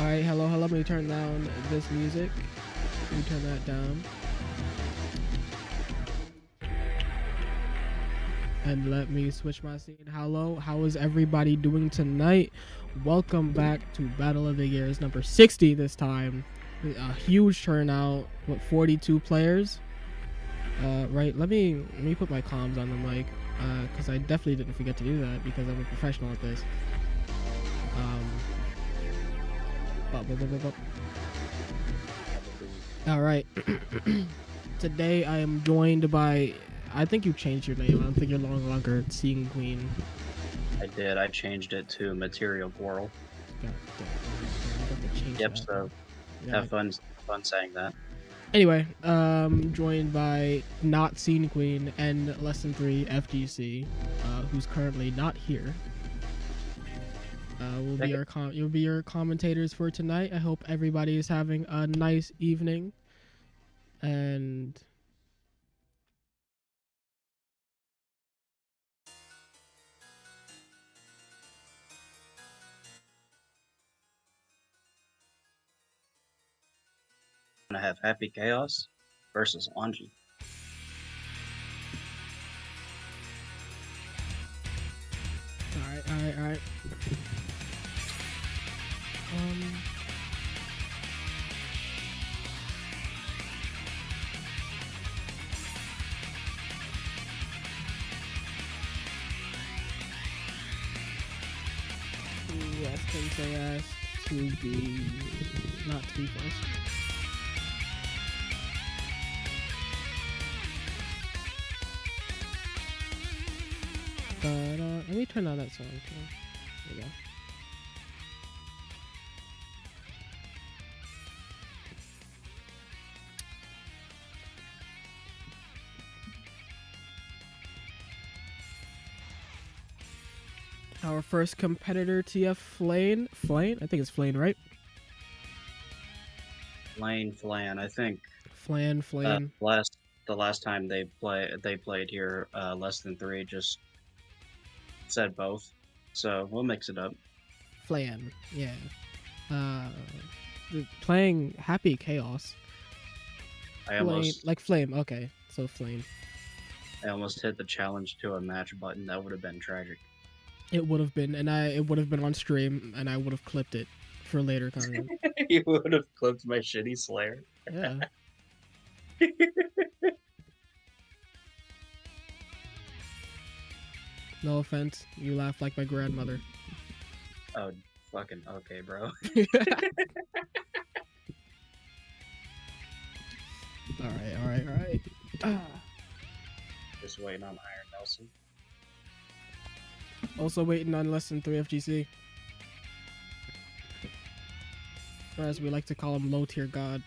Alright, hello. Let me turn down this music. Let me turn that down. And let me switch my scene. Hello, how is everybody doing tonight? Welcome back to Battle of the Years number 60 this time. A huge turnout with 42 players. Right, let me put my comms on the mic, because I definitely didn't forget to do that because I'm a professional at this. All right. Today I am joined by, I think you changed your name. I don't think you're no longer Seeing Queen. I did. I changed it to Material Quarrel. God damn. I got to change Yep. that. So Yeah. have fun saying that. Anyway, joined by not Scene Queen and Less Than 3 FGC, who's currently not here. You'll be your commentators for tonight. I hope everybody is having a nice evening. And I'm gonna have Happy Chaos versus Anji. all right. Yes, Kensei asked to be not to be first. But let me turn on that song too. There you go. Our first competitor, TF FlaeN. FlaeN? I think it's FlaeN, right? FlaeN. I think FlaeN. The last time they played here, Less Than 3 just said both. So we'll mix it up. FlaeN, yeah. Playing Happy Chaos. Like Flame. Okay, so Flame. I almost hit the challenge to a match button. That would have been tragic. It would have been, and it would have been on stream, and I would have clipped it for later content. You would have clipped my shitty Slayer. Yeah. No offense, you laugh like my grandmother. Oh, fucking okay, bro. All right. Just waiting on Iron Nelson. Also waiting on Less Than 3 FGC. Or as we like to call him, low tier god.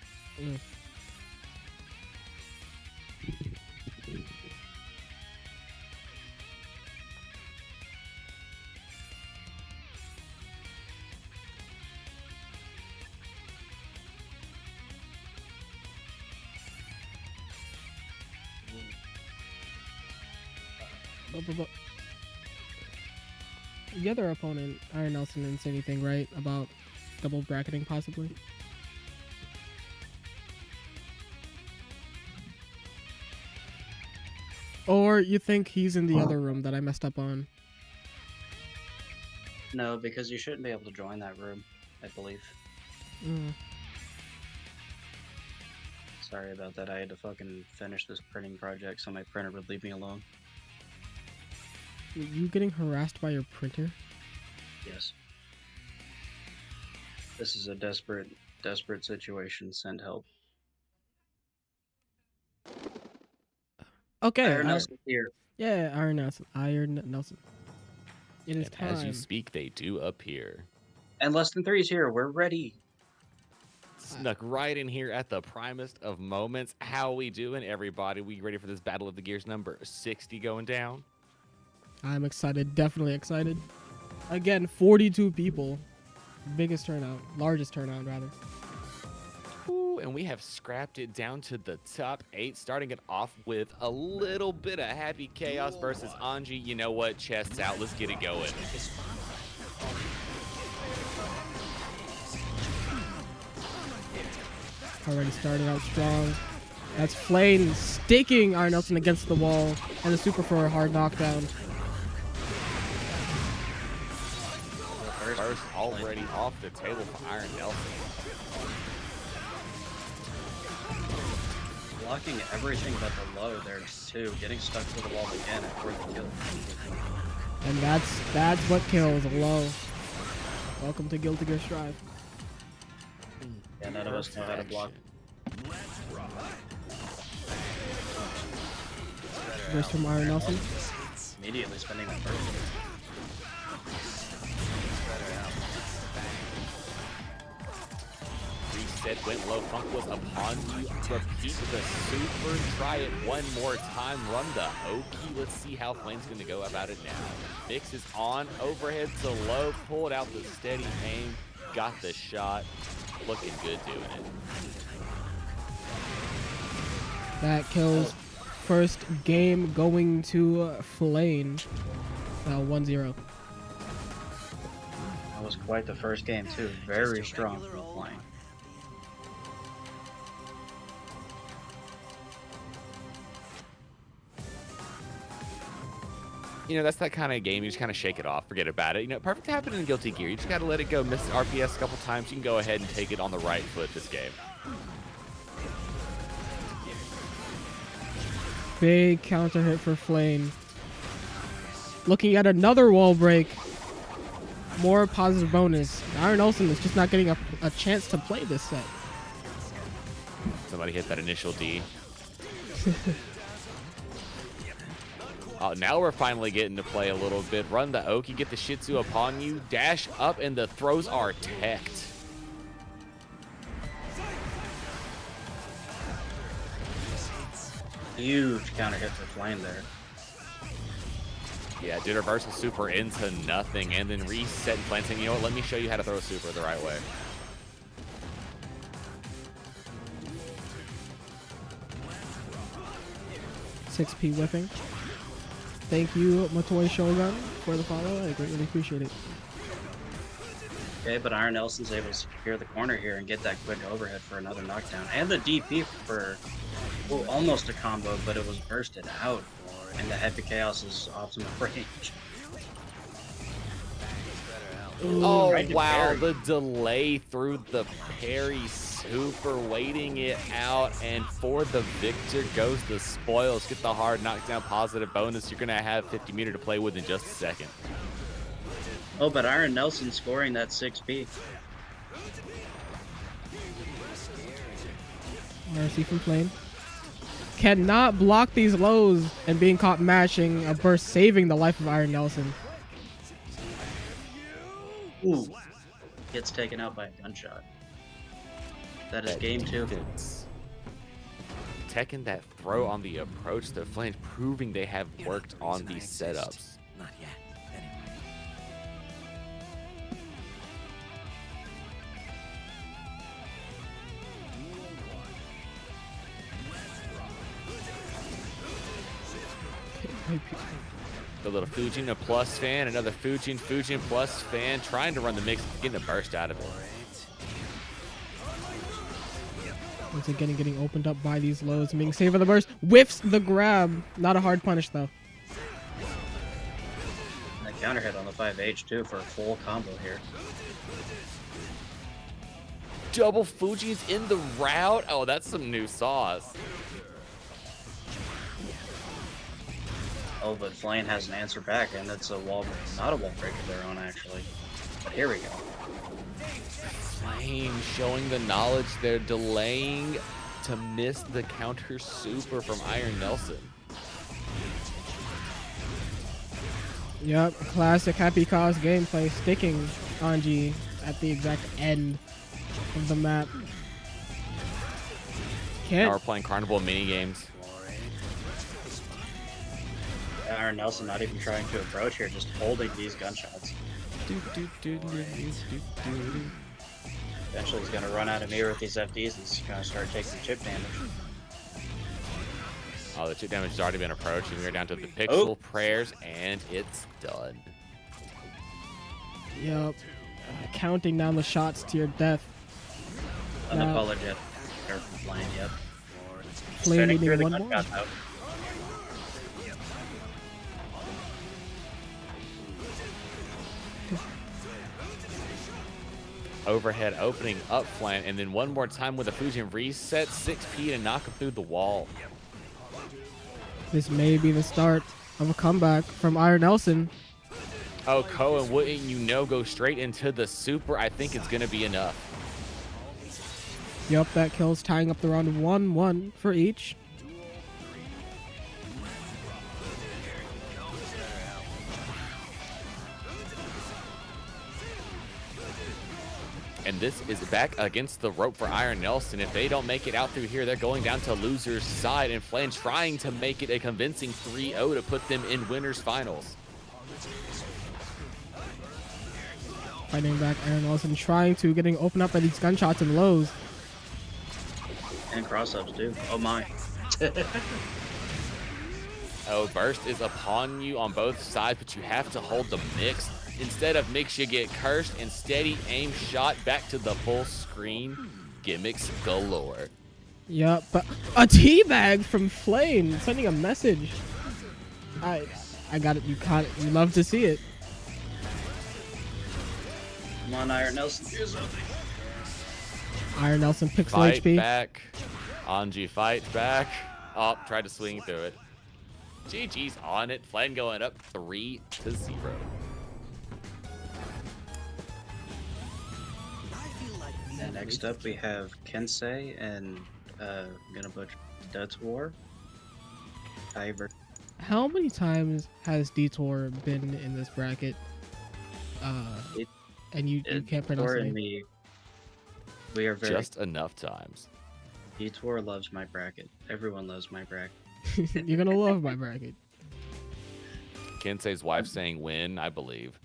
The other opponent, Iron Nelson, didn't say anything, right? About double bracketing, possibly? Or you think he's in the other room that I messed up on? No, because you shouldn't be able to join that room, I believe. Sorry about that. I had to fucking finish this printing project so my printer would leave me alone. You getting harassed by your printer? Yes. This is a desperate situation. Send help. Okay. Iron Nelson here. Yeah, Iron Nelson. It is time. As you speak, they do appear. And Less Than 3 is here. We're ready. Snuck right in here at the primest of moments. How we doing, everybody? We ready for this Battle of the Gears number 60 going down? I'm excited. Definitely excited. Again, 42 people. Biggest turnout. Largest turnout, rather. Ooh, and we have scrapped it down to the top 8, starting it off with a little bit of Happy Chaos versus Anji. You know what? Chests out. Let's get it going. Already started out strong. That's FlaeN sticking Iron Nelson against the wall, and the super for a hard knockdown. First already off the table for Iron Nelson. Blocking everything but the low there too. Getting stuck to the wall again for the kill. And that's what kills a low. Welcome to Guilty Gear Strive. Yeah, none of us know how to block. Burst from Iron Nelson. Immediately spending that burst. Reset, went low, Funk was upon you. Repeat the super, try it one more time, run the Oki. Let's see how FlaeN's gonna go about it now. Mix is on, overhead to low, pulled out the steady aim, got the shot, looking good doing it. That kills. First game going to FlaeN. 1-0. That was quite the first game too. Very strong from FlaeN. You know, that's that kind of game. You just kind of shake it off, forget about it. You know, perfect happened in Guilty Gear. You just got to let it go. Miss RPS a couple times. You can go ahead and take it on the right foot this game. Big counter hit for FlaeN. Looking at another wall break. More positive bonus. Iron Nelson is just not getting a chance to play this set. Somebody hit that initial D. Oh, now we're finally getting to play a little bit. Run the Oki, get the Shih Tzu upon you, dash up, and the throws are teched. Huge counter hit for FlaeN there. Yeah, did reversal super into nothing, and then reset and FlaeN saying, you know what, let me show you how to throw a super the right way. $6P whipping. Thank you, Matoy Shogun, for the follow. I greatly appreciate it. Okay, but Iron Nelson's able to secure the corner here and get that quick overhead for another knockdown. And the DP for, well, almost a combo, but it was bursted out. And the Heavy Chaos's optimal range. Oh, Right to wow, parry. the delay through the parry super, waiting it out, and for the victor goes the spoils. Get the hard knockdown positive bonus. You're going to have 50 meter to play with in just a second. Oh, but Iron Nelson scoring that 6P. RC from FlaeN. Cannot block these lows and being caught mashing a burst, saving the life of Iron Nelson. Ooh. Gets taken out by a gunshot. That is game 2. Taking that throw on the approach, the FlaeN proving they have worked on these setups. Not yet, anyway. The little Fujin, a plus fan, another Fujin plus fan, trying to run the mix, getting a burst out of it. Once again, getting opened up by these lows and being saved for the burst. Whiffs the grab. Not a hard punish, though. That counter hit on the 5H too for a full combo here. Double Fuji's in the route. Oh, that's some new sauce. Oh, but FlaeN has an answer back, and it's a wall, not a wall break of their own, actually. But here we go. FlaeN showing the knowledge. They're delaying to miss the counter super from Iron Nelson. Yep, classic Happy Cause gameplay, sticking Anji at the exact end of the map. Now we're playing Carnival mini games. Iron Nelson not even trying to approach here, just holding these gunshots. Eventually he's going to run out of mirror with these FDs and he's going to start taking chip damage. Oh, the chip damage has already been approaching. We're down to the pixel prayers, and it's done. Yep. Counting down the shots to your death. Unapologetic. there from FlaeN, yep. FlaeN Spinning through needing the one more. gunshot, though. Overhead opening up FlaeN, and then one more time with a Fusion reset, 6P to knock him through the wall. This may be the start of a comeback from Iron Nelson. Oh, Cohen, wouldn't you know, go straight into the super. I think it's going to be enough. Yup, that kills, tying up the round of 1-1 for each. And this is back against the rope for Iron Nelson. If they don't make it out through here, they're going down to loser's side. And FlaeN trying to make it a convincing 3-0 to put them in winners finals. Fighting back Iron Nelson, trying to getting open up by these gunshots and lows. And cross-ups, too. Oh, my. Oh, burst is upon you on both sides, but you have to hold the mix. Instead of mix, you get cursed and steady aim shot back to the full screen. Gimmicks galore. Yup, but a teabag from FlaeN sending a message. I got it. You love to see it. Come on, Iron Nelson. Do something. Iron Nelson picks the Fight HP. back. Anji fight back. Oh, tried to swing through it. GG's on it. FlaeN going up 3-0. And next up, we have Kensei and, I'm gonna butcher, DeTwouR. How many times has DeTwouR been in this bracket? And you can't pronounce DeTwouR it. and me, we are very... Just enough times. DeTwouR loves my bracket. Everyone loves my bracket. You're gonna love my bracket. Kensei's wife saying win, I believe.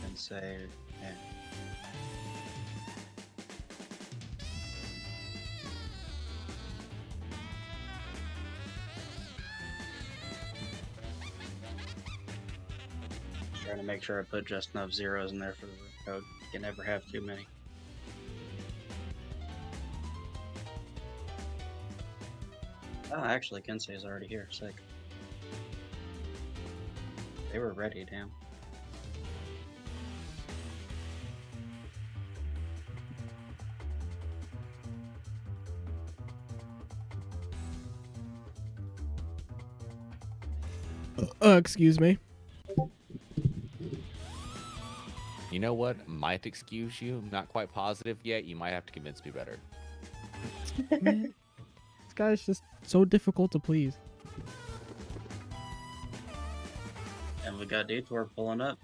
Kensei, yeah. Trying to make sure I put just enough zeros in there for the code. You can never have too many. Oh, actually, Kensei is already here. Sick. They were ready, damn. Excuse me. You know what? Might excuse you. Not quite positive yet. You might have to convince me better. Man, this guy's just so difficult to please. And we got DeTwouR pulling up.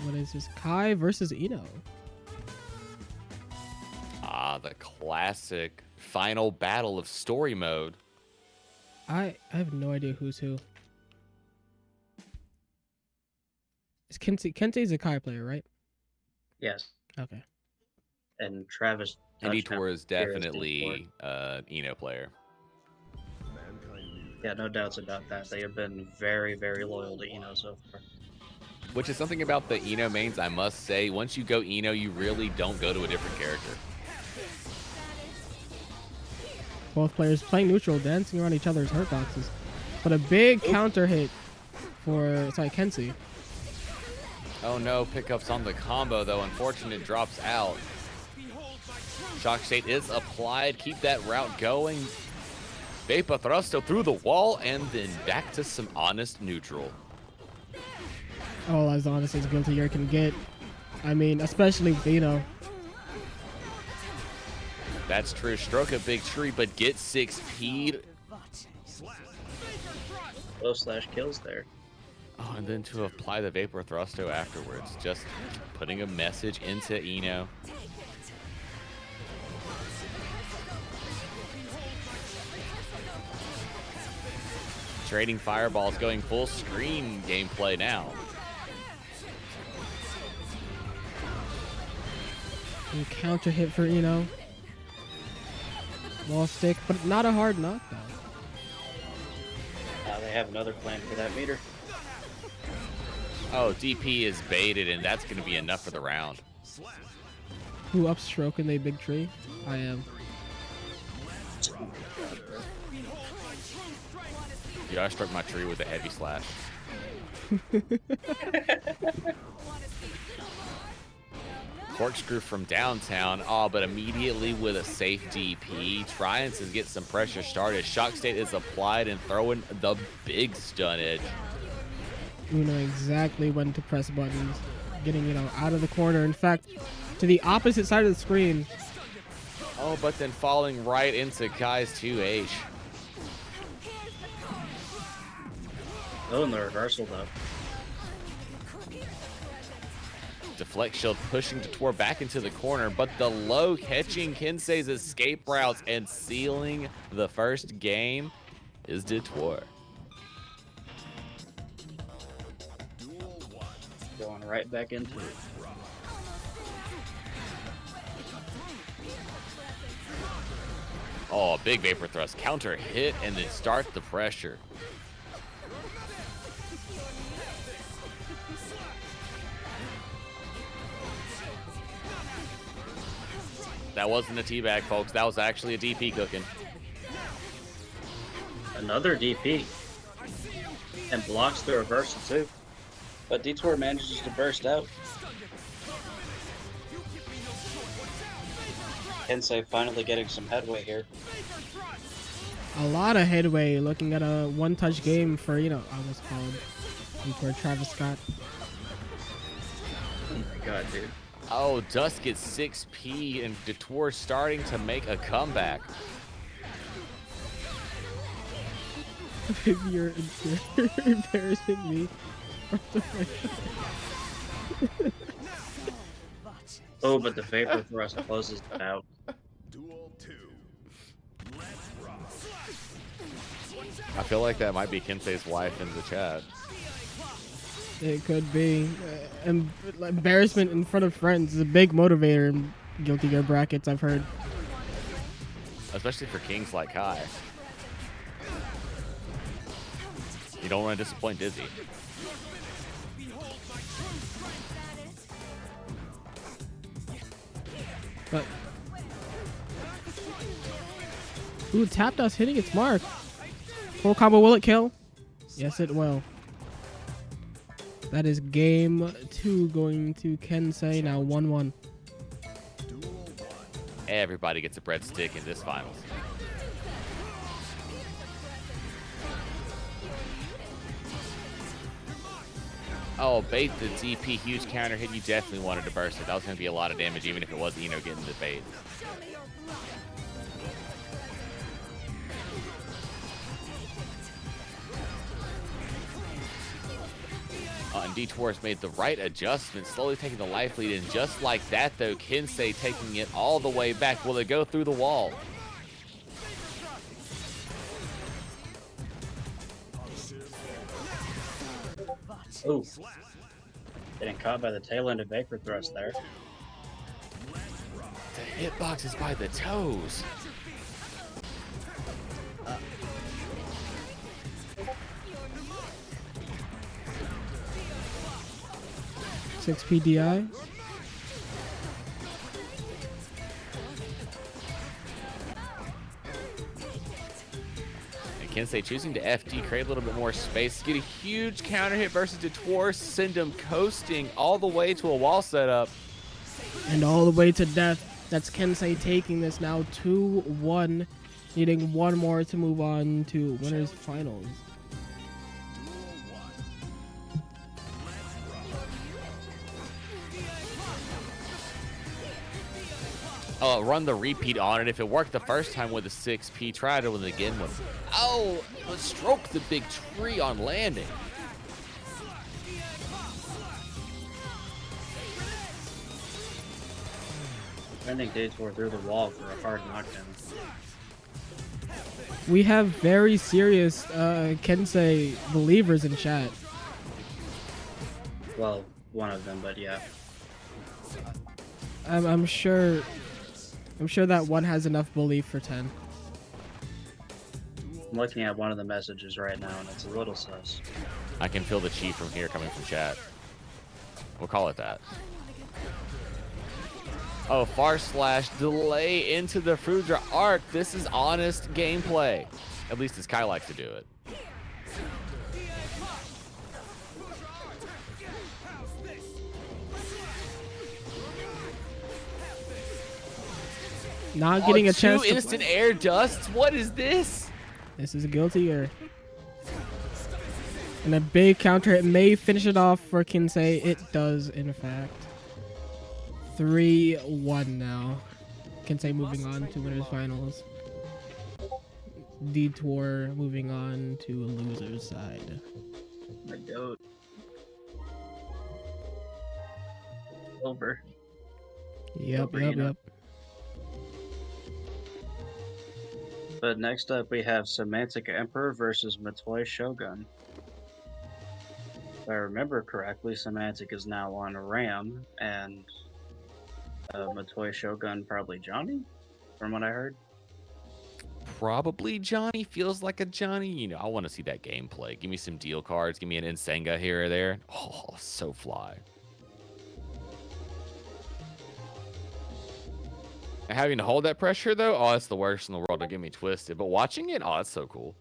What is this? Kai versus Eno. Ah, the classic final battle of story mode. I have no idea who's who. Is Kensei's a Kai player, right? Yes. Okay. And Travis. And touchdown DeTwouR is here definitely DeTwouR. Eno player. Yeah, no doubts about that. They have been very, very loyal to Eno so far. Which is something about the Eno mains, I must say. Once you go Eno, you really don't go to a different character. Both players playing neutral, dancing around each other's hurt boxes. But a big counter hit for Kensei. Oh no, pickups on the combo though. Unfortunate, drops out. Shock State is applied. Keep that route going. Vapor Thrusto through the wall and then back to some honest neutral. Oh, as honest as Guilty Gear can get. I mean, especially with Eno. That's true. Stroke a big tree, but get 6P'd. Low slash kills there. Oh, and then to apply the Vapor Thrusto afterwards. Just putting a message into Eno. Trading fireballs, going full screen gameplay now. And counter hit for Eno. Wall stick, but not a hard knockdown. They have another plan for that meter. Oh, DP is baited, and that's going to be enough for the round. Who upstroking they big tree? I am. Yeah, I struck my tree with a heavy slash. Corkscrew from downtown. Oh, but immediately with a safe DP, trying to get some pressure started. Shock state is applied and throwing the big stun edge. You know exactly when to press buttons. Getting, you know, out of the corner. In fact, to the opposite side of the screen. Oh, but then falling right into Kai's 2H. Oh, and the reversal though. Deflect shield pushing DeTwouR back into the corner, but the low catching Kensei's escape routes and sealing the first game is DeTwouR. Going right back into it. Oh, big vapor thrust, counter hit, and then start the pressure. That wasn't a teabag, folks. That was actually a DP cooking. Another DP. And blocks the reversal too. But DeTwouR manages to burst out. Kensei finally getting some headway here. A lot of headway, looking at a one-touch game for, you know, I almost called DeTwouR Travis Scott. Oh my god, dude. Oh, Dust gets 6P, and DeTwouR starting to make a comeback. you're embarrassing me. Oh, but the vapor thrust closes it out. I feel like that might be Kensei's wife in the chat. It could be. Embarrassment in front of friends is a big motivator in Guilty Gear brackets, I've heard. Especially for kings like Kai. You don't want to disappoint Dizzy. But ooh, tap dust hitting its mark. Full combo, will it kill? Yes, it will. That is game 2 going to Kensei, now 1-1. Everybody gets a breadstick in this finals. Oh, bait the DP, huge counter hit. You definitely wanted to burst it. That was going to be a lot of damage, even if it was Eno getting the bait. And DeTwouR's made the right adjustment, slowly taking the life lead, and just like that, though, Kensei taking it all the way back. Will it go through the wall? Ooh. Getting caught by the tail end of vapor thrust there. The hitbox is by the toes. 6 PDI. Kensei choosing to FD, create a little bit more space, get a huge counter hit versus DeTwouR, send him coasting all the way to a wall setup. And all the way to death. That's Kensei taking this now 2-1, needing one more to move on to winners finals. Run the repeat on it. If it worked the first time with a 6P, try it with it again. Oh, let's stroke the big tree on landing. Sending DeTwouR through the wall for a hard knockdown. We have very serious Kensei believers in chat. Well, one of them, but yeah. I'm sure that one has enough belief for 10. I'm looking at one of the messages right now, and it's a little sus. I can feel the chi from here coming from chat. We'll call it that. Oh, far slash delay into the Frudra arc. This is honest gameplay. At least as Kai likes to do it. Not getting a chance Two instant air dusts? What is this? This is a guilty air. And a big counter hit may finish it off for Kensei. It does, in fact. 3-1 now. Kensei moving on to winners finals. DeTwouR moving on to loser's side. My goat. Over. Yep. But next up we have Semantic Emperor versus Matoi Shogun. If I remember correctly, Semantic is now on Ram, and Matoi Shogun probably Johnny, from what I heard. Probably Johnny. Feels like a Johnny. You know, I want to see that gameplay. Give me some deal cards. Give me an Insenga here or there. Oh, so fly. And having to hold that pressure, though, oh, that's the worst in the world. Don't get me twisted. But watching it, oh, that's so cool.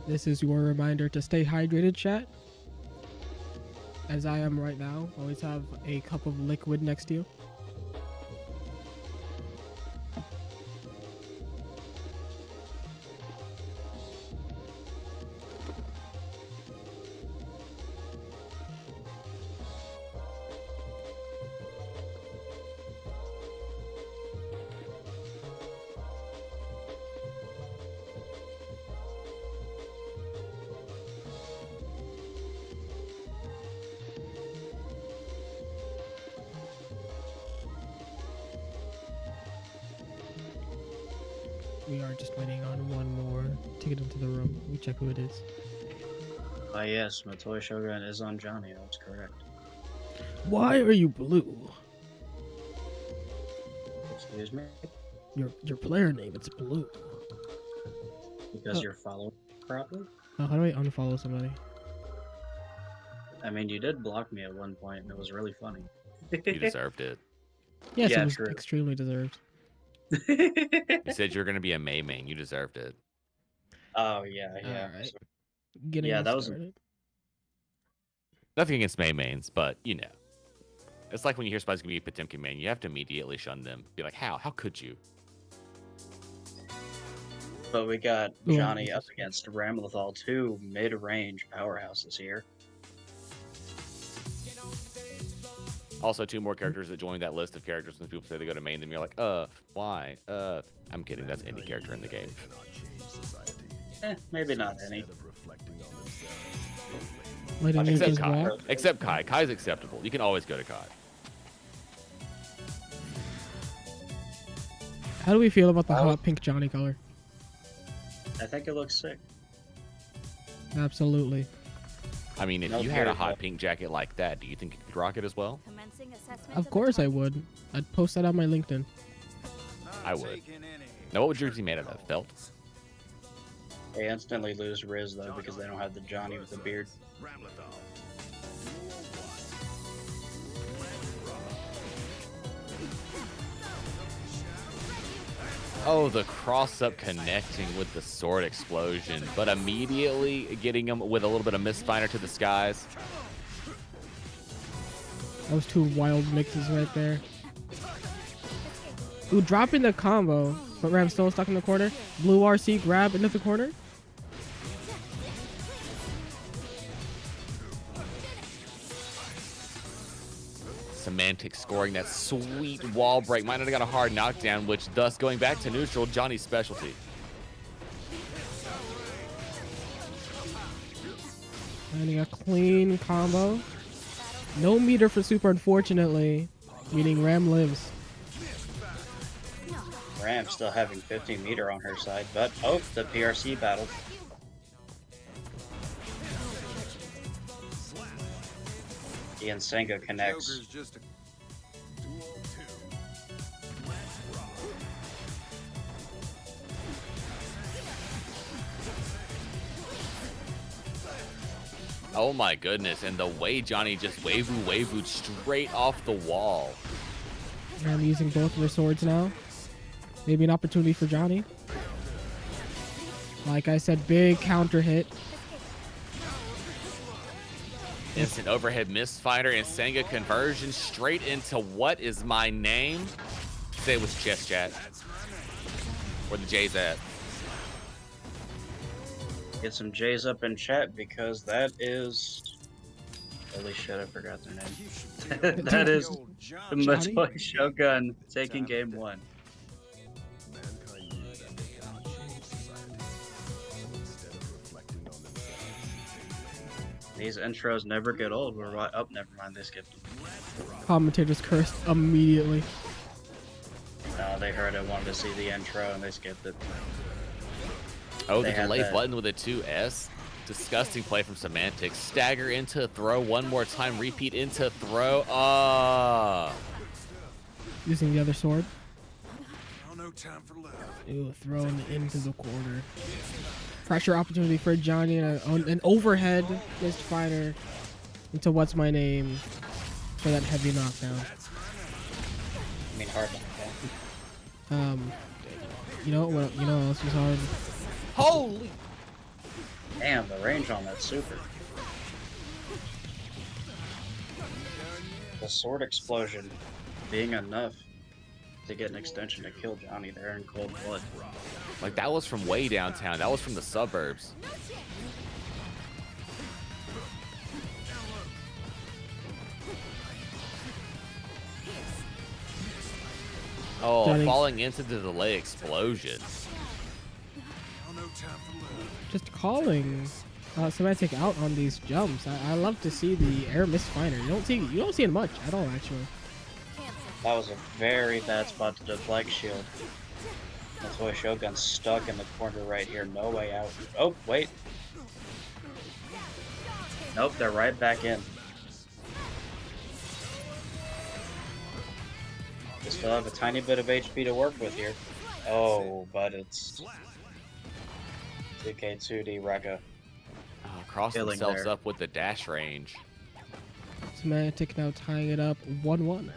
This is your reminder to stay hydrated, chat. As I am right now. Always have a cup of liquid next to you. We are just waiting on one more to get into the room. We check who it is. Yes, Matoi Shogun is on Johnny. That's correct. Why are you blue? Excuse me? Your player name, it's blue. Because you're following properly? Oh, how do I unfollow somebody? I mean, you did block me at one point, and it was really funny. You deserved it. Yes, Yeah, it was true. extremely deserved. You said you're going to be a Mei main. You deserved it. Oh, yeah. Alright. So- Getting Yeah, that was- started. Nothing against Mei mains, but, you know. It's like when you hear somebody's going to be a Potemkin main. You have to immediately shun them. Be like, how? How could you? But we got Ooh, Johnny up against Ramlethal, two mid-range powerhouses here. Also, two more characters that joined that list of characters when people say they go to main them. You're like, why? I'm kidding. That's any character in the game. Maybe not any. Wait, I Except just Kai. walk? Except Kai. Kai's acceptable. You can always go to Kai. How do we feel about the hot pink Johnny color? I think it looks sick. Absolutely. I mean, if No, you had a very hot good. pink jacket like that, do you think you could rock it as well? Of course I would. I'd post that on my LinkedIn. I would. Now, what would yours be made out of? Felt? They instantly lose Riz, though, because they don't have the Johnny with the beard. Oh, the cross-up connecting with the sword explosion, but immediately getting him with a little bit of misfire to the skies. Those two wild mixes right there. Ooh, dropping the combo, but Ram's still stuck in the corner. Blue RC grab into the corner. Semantic scoring that sweet wall break. Might not have got a hard knockdown, which thus going back to neutral, Johnny's specialty. Finding a clean combo. No meter for super, unfortunately. Meaning Ram lives. Ram still having 15 meter on her side, but oh, the PRC battle. Ian Senga connects. Joker's just a duel 2. Oh my goodness, and the way Johnny just wavooed straight off the wall. And I'm using both of their swords now. Maybe an opportunity for Johnny. Like I said, big counter hit. Instant overhead misfire and Senga conversion straight into what is my name? Say it with chest chat. Where the J's at. Get some J's up in chat because that is... Holy shit, I forgot their name. That is the Matoi Shogun taking game 1. Mankind knew that they cannot change society. So instead of reflecting on themselves, These intros never get old. We're right up. Never mind, they skipped them. Commentators cursed immediately. No, they heard I wanted to see the intro and they skipped it. Oh, They the had delay that. button with a 2S. Disgusting play from Semantics. Stagger into throw one more time. Repeat into throw. Using the other sword. now no time for love. Ew, thrown into the corner. Pressure opportunity for Johnny and an overhead misfire into what's my name for that heavy knockdown. I mean, hard knockdown. You know what else was hard? Holy! Damn, the range on that super. The sword explosion being enough to get an extension to kill Johnny there in cold blood. Like, that was from way downtown. That was from the suburbs. Oh, Johnny. falling into the delay explosion. Now no time for love. Just calling Semantic out on these jumps. I love to see the air misfire. You don't see it much at all, actually. That was a very bad spot to deflect shield. That's why Shogun's stuck in the corner right here. No way out. Oh, wait. Nope, they're right back in. They still have a tiny bit of HP to work with here. Oh, but it's 2K2D Rekka. Cross Killing themselves there. up with the dash range. Semantic now tying it up 1-1.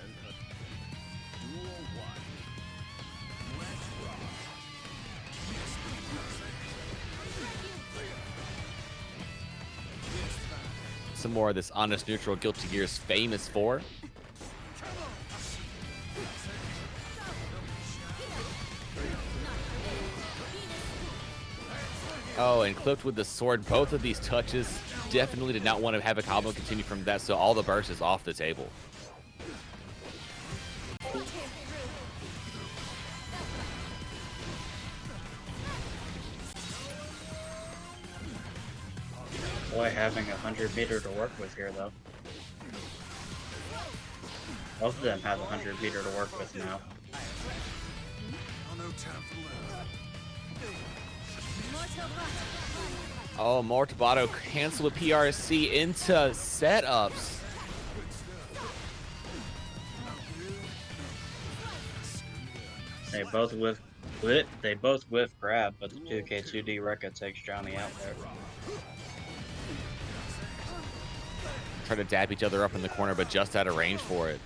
Some more of this honest, neutral, Guilty Gear's famous for. Oh, and clipped with the sword. Both of these touches definitely did not want to have a combo continue from that, so all the burst is off the table. Boy, having 100 meter to work with here, though. Both of them have 100 meter to work with now. Now no time for love. Oh, Mortabato cancel with PRC into setups. They both whiff grab, but the 2K2D Rekka takes Johnny out there. Try to dab each other up in the corner, but just out of range for it.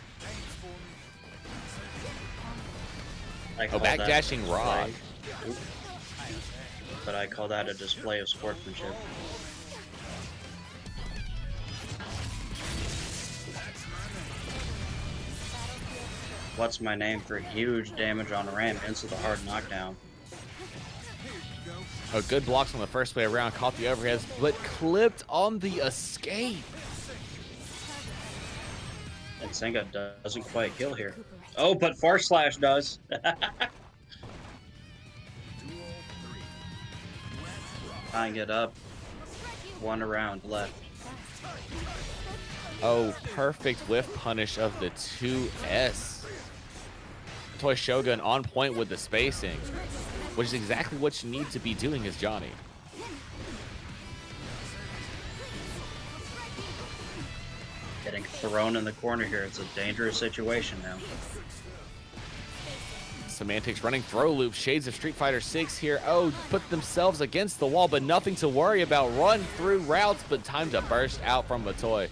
I Oh, call that backdashing a rock. display. Oop. But I call that a display of sportsmanship. What's my name for huge damage on a ram into the hard knockdown? Oh, good blocks on the first way around, caught the overheads, but clipped on the escape. And Senga doesn't quite kill here. Oh, but Far Slash does. Tying it up. One round left. Oh, perfect whiff punish of the 2S. Toy Shogun on point with the spacing, which is exactly what you need to be doing as Johnny. Get getting thrown in the corner here. It's a dangerous situation now. Semantics running throw loop. Shades of Street Fighter 6 here. Oh, put themselves against the wall, but nothing to worry about. Run through routes, but time to burst out from Matoy.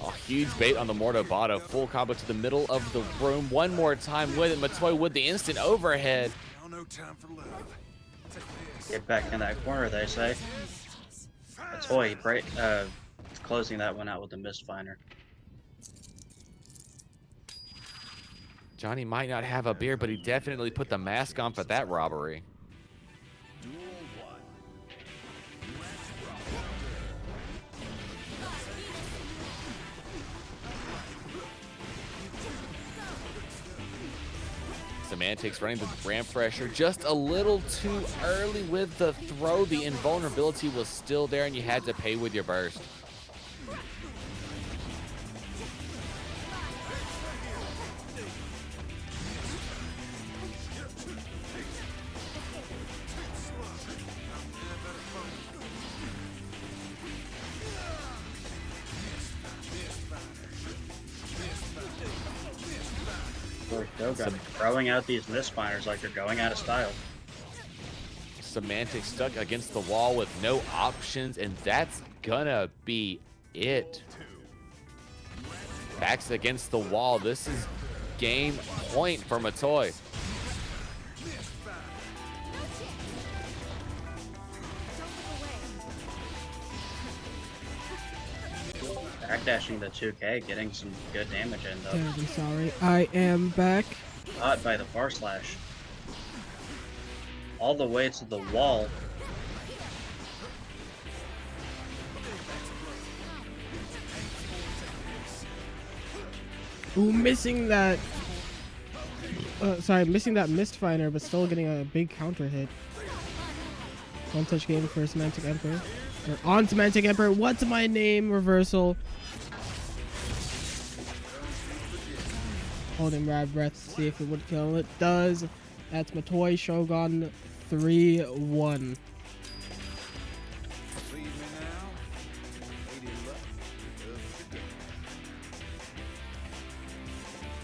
Oh, huge bait on the Mordobato. Full combo to the middle of the room. One more time with it. Matoy with the instant overhead. Get back in that corner, they say. Matoy closing that one out with the Mistfinder. Johnny might not have a beard, but he definitely put the mask on for that robbery. Semantics running the ramp pressure just a little too early with the throw. The invulnerability was still there, and you had to pay with your burst. Throwing out these Mistfinders like they're going out of style. Semantics stuck against the wall with no options, and that's gonna be it. Backs against the wall. This is game point for Matoy. Backdashing the 2K, getting some good damage in though. Terribly sorry. I am back. Caught by the bar slash. All the way to the wall. Ooh, missing that. Missing that Mistfinder, but still getting a big counter hit. One touch game for Semantic Emperor. Or on Semantic Emperor. What's my name? Reversal. Holding rad breath to see if it would kill. It does. That's Matoy Shogun 3-1.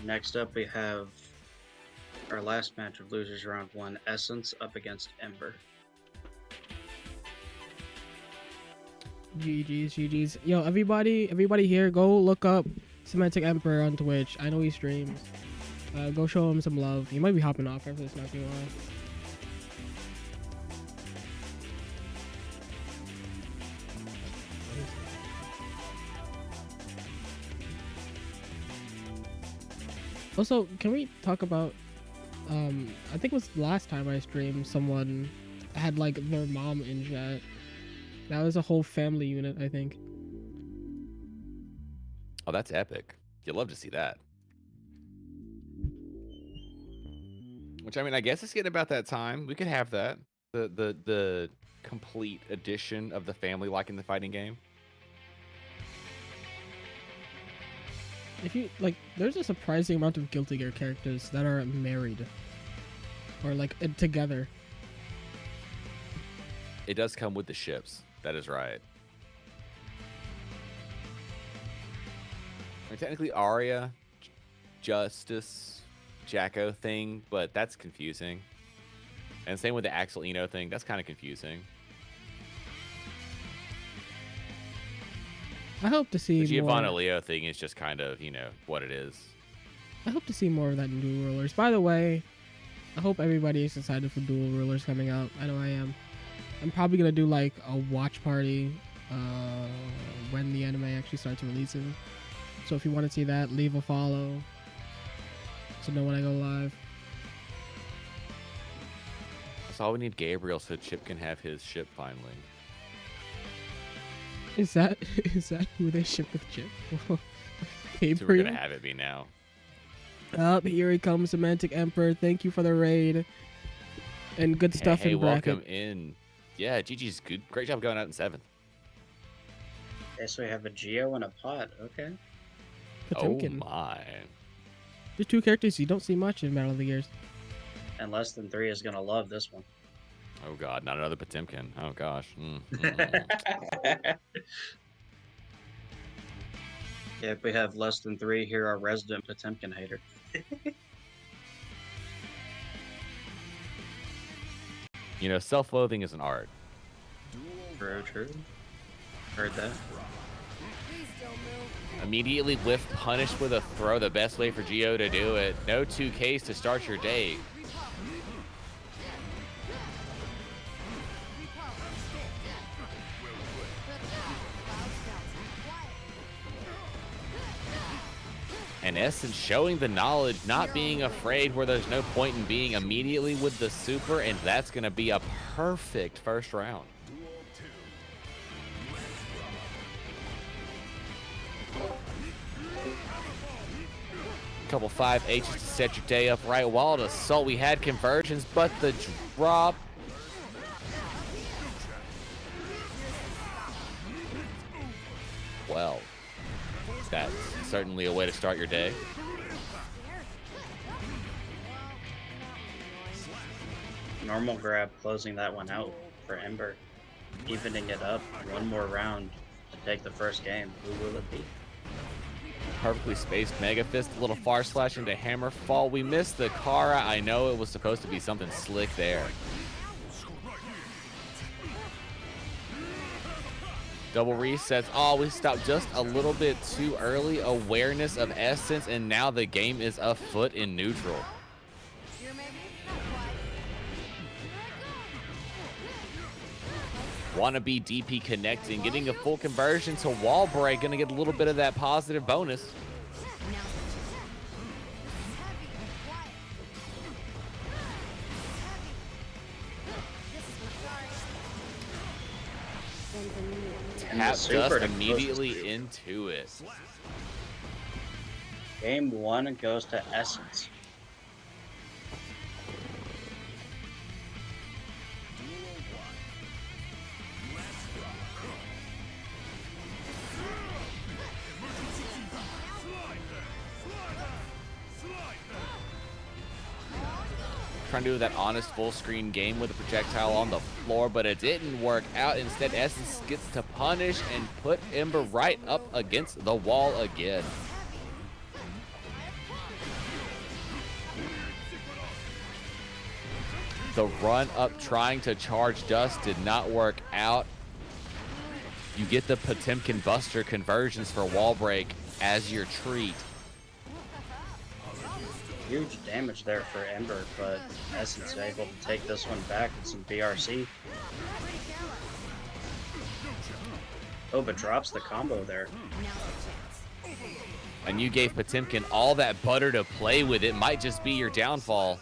Next up, we have our last match of Losers Round 1, Essence up against Ember. GG's. Yo, everybody here, go look up Semantic Emperor on Twitch. I know he streams. Go show him some love. He might be hopping off after this, not gonna lie. Also, can we talk about I think it was last time I streamed, someone had like their mom in chat. That was a whole family unit, I think. Oh, that's epic. You'd love to see that. Which, I mean, I guess it's getting about that time. We could have that. The complete edition of the family liking the fighting game. If you like, there's a surprising amount of Guilty Gear characters that are married or like together. It does come with the ships. That is right. I mean, technically Arya, Justice, Jacko thing, but that's confusing. And same with the Axel Eno thing. That's kind of confusing. I hope to see the Giovanna more. Leo thing is just kind of, you know, what it is. I hope to see more of that in Dual Rulers. By the way, I hope everybody is excited for Dual Rulers coming out. I know I am. I'm probably going to do like a watch party when the anime actually starts releasing. So if you want to see that, leave a follow to know when I go live. That's all we need, Gabriel, so Chip can have his ship finally. Is that who they ship with Chip? So we're gonna have it be now. Up here he comes, Semantic Emperor. Thank you for the raid and good stuff hey, in bracket. Welcome in. Yeah, GG's good. Great job going out in 7th. Okay, so we have a Geo and a Pot. Okay. Potemkin. Oh my. There's two characters you don't see much in Battle of the Gears. And less than 3 is gonna love this one. Oh god, not another Potemkin. Oh gosh. Yeah, if we have less than 3 here, our resident Potemkin hater. You know, self-loathing is an art. True, true. Heard that. Immediately whiff punish with a throw, the best way for Geo to do it. No 2Ks to start your day. And Essence showing the knowledge, not being afraid where there's no point in being immediately with the super, and that's going to be a perfect first round. Couple 5Hs to set your day up right. Wild Assault, we had conversions, but the drop. Well, that's certainly a way to start your day. Normal grab closing that one out for Ember. Evening it up. One more round to take the first game. Who will it be? Perfectly spaced Mega Fist, a little far slash into Hammer Fall. We missed the Kara. I know it was supposed to be something slick there. Double resets. Oh, we stopped just a little bit too early. Awareness of Essence, and now the game is afoot in neutral. Wannabe DP connecting, getting a full conversion to wall break. Gonna get a little bit of that positive bonus. Tap just immediately into it. Game 1 goes to Essence. Trying to do that honest full screen game with a projectile on the floor, but it didn't work out. Instead, Essence gets to punish and put Ember right up against the wall again. The run up trying to charge Dust did not work out. You get the Potemkin Buster conversions for wall break as your treat. Huge damage there for Ember, but Essence able to take this one back with some BRC. Oh, but drops the combo there. And you gave Potemkin all that butter to play with. It might just be your downfall.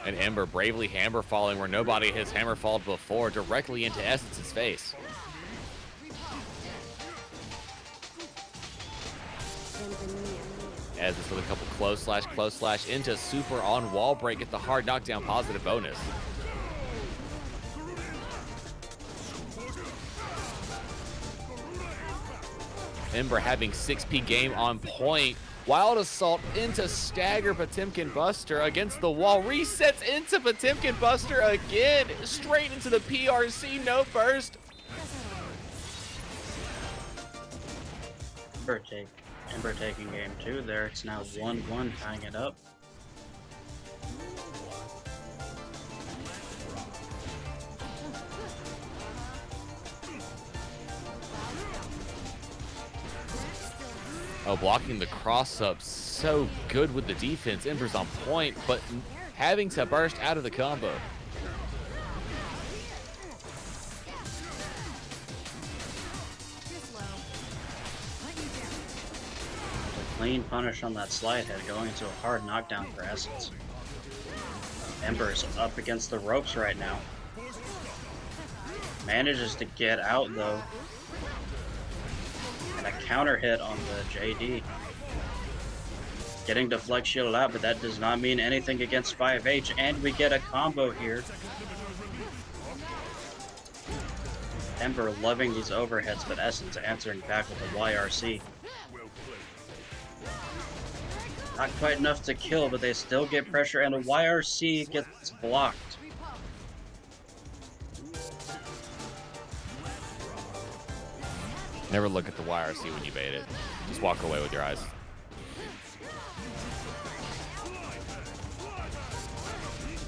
And Ember bravely hammer falling where nobody has hammer falled before, directly into Essence's face. As this with a couple close slash into super on wall break, get the hard knockdown positive bonus. Ember having 6P game on point. Wild Assault into stagger Potemkin Buster against the wall. Resets into Potemkin Buster again. Straight into the PRC, no burst. Ember taking game 2 there. It's now 1-1, tying it up. Oh, blocking the cross-up so good with the defense. Ember's on point, but having to burst out of the combo. Clean punish on that slide head, going into a hard knockdown for Essence. Ember is up against the ropes right now. Manages to get out though. And a counter hit on the JD. Getting deflect shield out, but that does not mean anything against 5H, and we get a combo here. Ember loving these overheads, but Essence answering back with a YRC. Not quite enough to kill, but they still get pressure, and a YRC gets blocked. Never look at the YRC when you bait it. Just walk away with your eyes.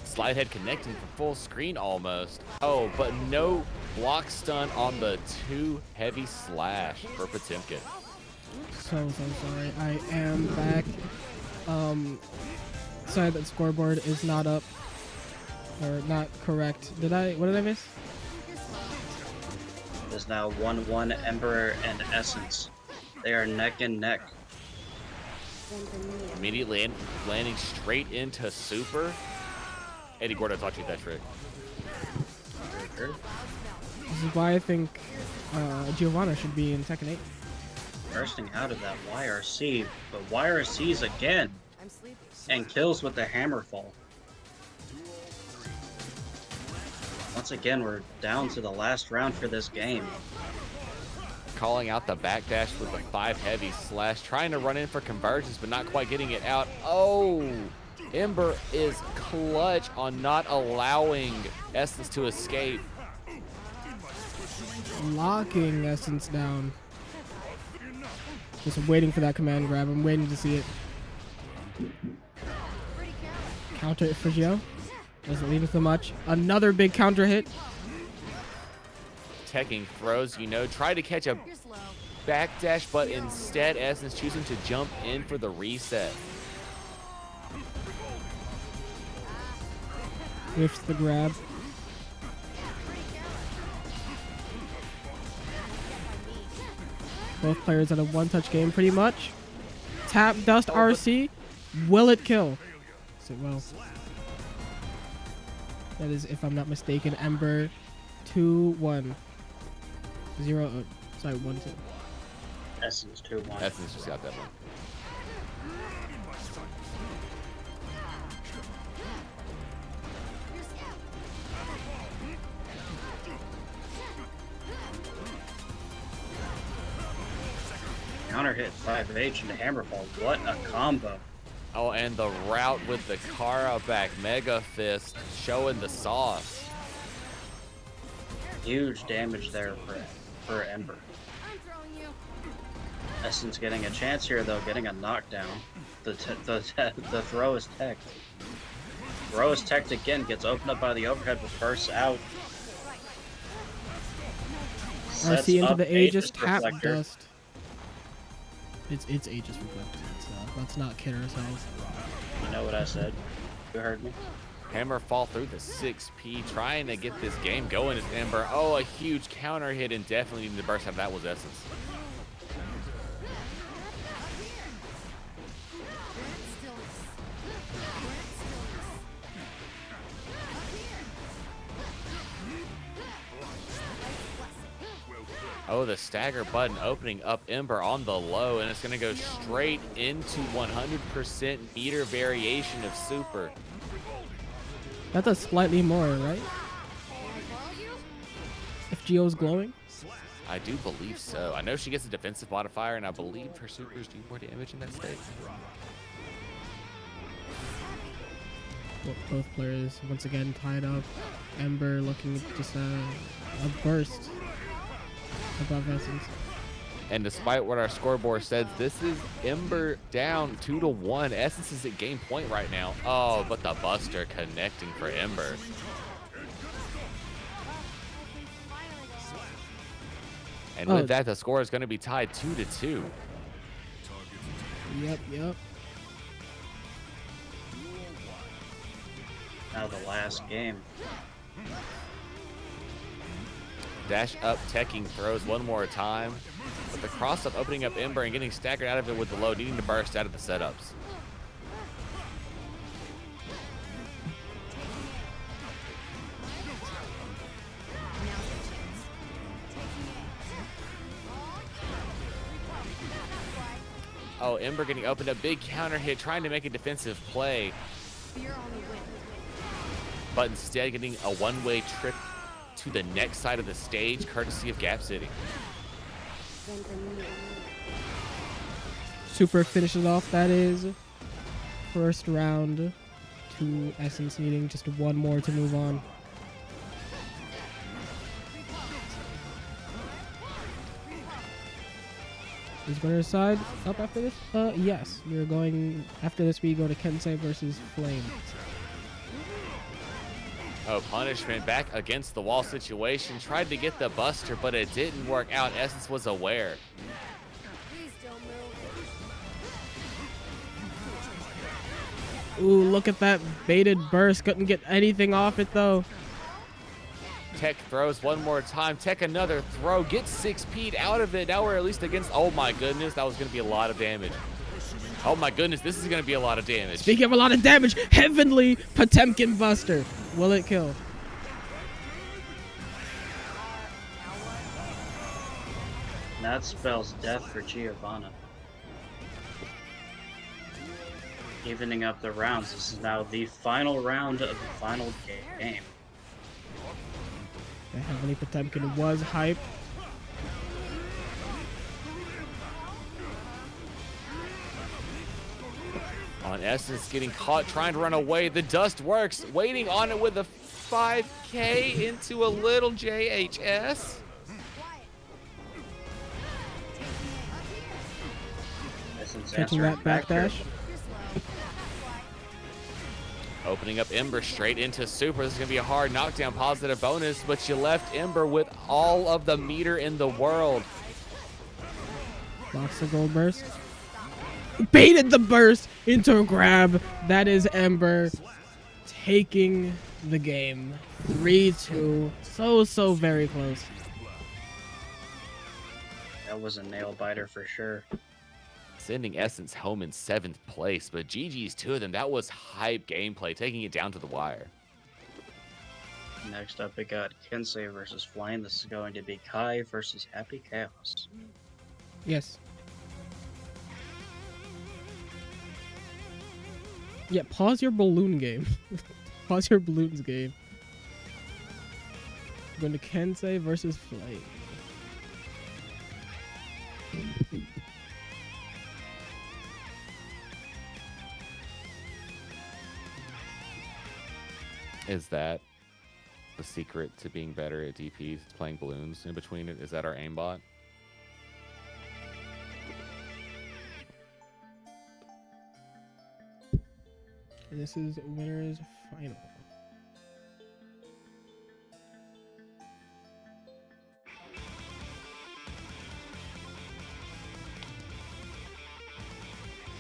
Slide head connecting for full screen almost. Oh, but no block stun on the 2 heavy slash for Potemkin. So sorry. I am back. Sorry that scoreboard is not up. Or not correct. What did I miss? It is now 1-1 Ember and Essence. They are neck and neck. Immediately landing straight into super. Eddie Gordo taught you that trick. This is why I think Giovanna should be in Tekken 8. Bursting out of that YRC, but YRCs again, and kills with the hammer fall. Once again, we're down to the last round for this game. Calling out the backdash with the 5 heavy slash, trying to run in for conversions, but not quite getting it out. Oh, Ember is clutch on not allowing Essence to escape. Locking Essence down. Just waiting for that command grab. I'm waiting to see it. Counter it for Gio. Doesn't leave it so much. Another big counter hit. Teching throws, try to catch a backdash, but instead Essence choosing to jump in for the reset. Whiffs the grab. Both players at a one-touch game pretty much. Tap dust RC. Will it kill? Yes, it will. That is, if I'm not mistaken, Ember 2-1. 0. Sorry, 1-2. Essence 2-1. Essence just got that one. Counter hit 5H and Hammerfall. What a combo. Oh, and the route with the Kara back Mega Fist showing the sauce. Huge damage there for Ember. Essence getting a chance here though, getting a knockdown. The throw is teched. Throw is teched again, gets opened up by the overhead, but bursts out. Sets RC into up the Aegis, tap reflector. dust. It's Aegis reflector. Let's not kid ourselves. You know what I said. You heard me. Hammer fall through the 6P, trying to get this game going as Ember. Oh, a huge counter hit and definitely needing to burst out. That was Essence. Oh, the stagger button opening up Ember on the low, and it's going to go straight into 100% meter variation of super. That does slightly more, right? If Gio's glowing? I do believe so. I know she gets a defensive modifier, and I believe her supers do more damage in that state. Both players once again tied up. Ember looking just a burst above Essence. And despite what our scoreboard says, this is Ember down 2-1. Essence is at game point right now. Oh, but the Buster connecting for Ember. And with that, the score is going to be tied 2-2. Yep. Now the last game. Dash up, teching throws one more time. But the cross up opening up Ember and getting staggered out of it with the low, needing to burst out of the setups. Oh, Ember getting opened up, big counter hit, trying to make a defensive play. But instead getting a one-way trip to the next side of the stage, courtesy of Gap City. Super finishes off, that is. First round to Essence needing just one more to move on. Is winner's side up after this? Yes. We're going, after this we go to Kensei versus FlaeN. Oh, punishment back against the wall situation. Tried to get the buster, but it didn't work out. Essence was aware. Ooh, look at that baited burst. Couldn't get anything off it though. Tech throws one more time. Tech another throw. Gets 6P'd out of it. Now we're at least against... Oh my goodness, that was going to be a lot of damage. Oh my goodness, this is going to be a lot of damage. Speaking of a lot of damage, Heavenly Potemkin Buster. Will it kill? That spells death for Giovanna. Evening up the rounds. This is now the final round of the final game. The Heavenly Potemkin was hype. On Essence getting caught trying to run away. The dust works. Waiting on it with a 5K into a little JHS. Catching that backdash. Opening up Ember straight into Super. This is going to be a hard knockdown positive bonus, but you left Ember with all of the meter in the world. Blocks the gold burst. Baited the burst into a grab. That is Ember taking the game. 3-2. So very close. That was a nail biter for sure. Sending Essence home in 7th place, but GG's to them. That was hype gameplay, taking it down to the wire. Next up, we got Kensei versus FlaeN. This is going to be Kai versus Happy Chaos. Yes. Yeah, pause your balloon game. Pause your balloons game. Going to Kensei versus FlaeN. Is that the secret to being better at DPs? Playing balloons in between it? Is that our aimbot? And this is winner's final.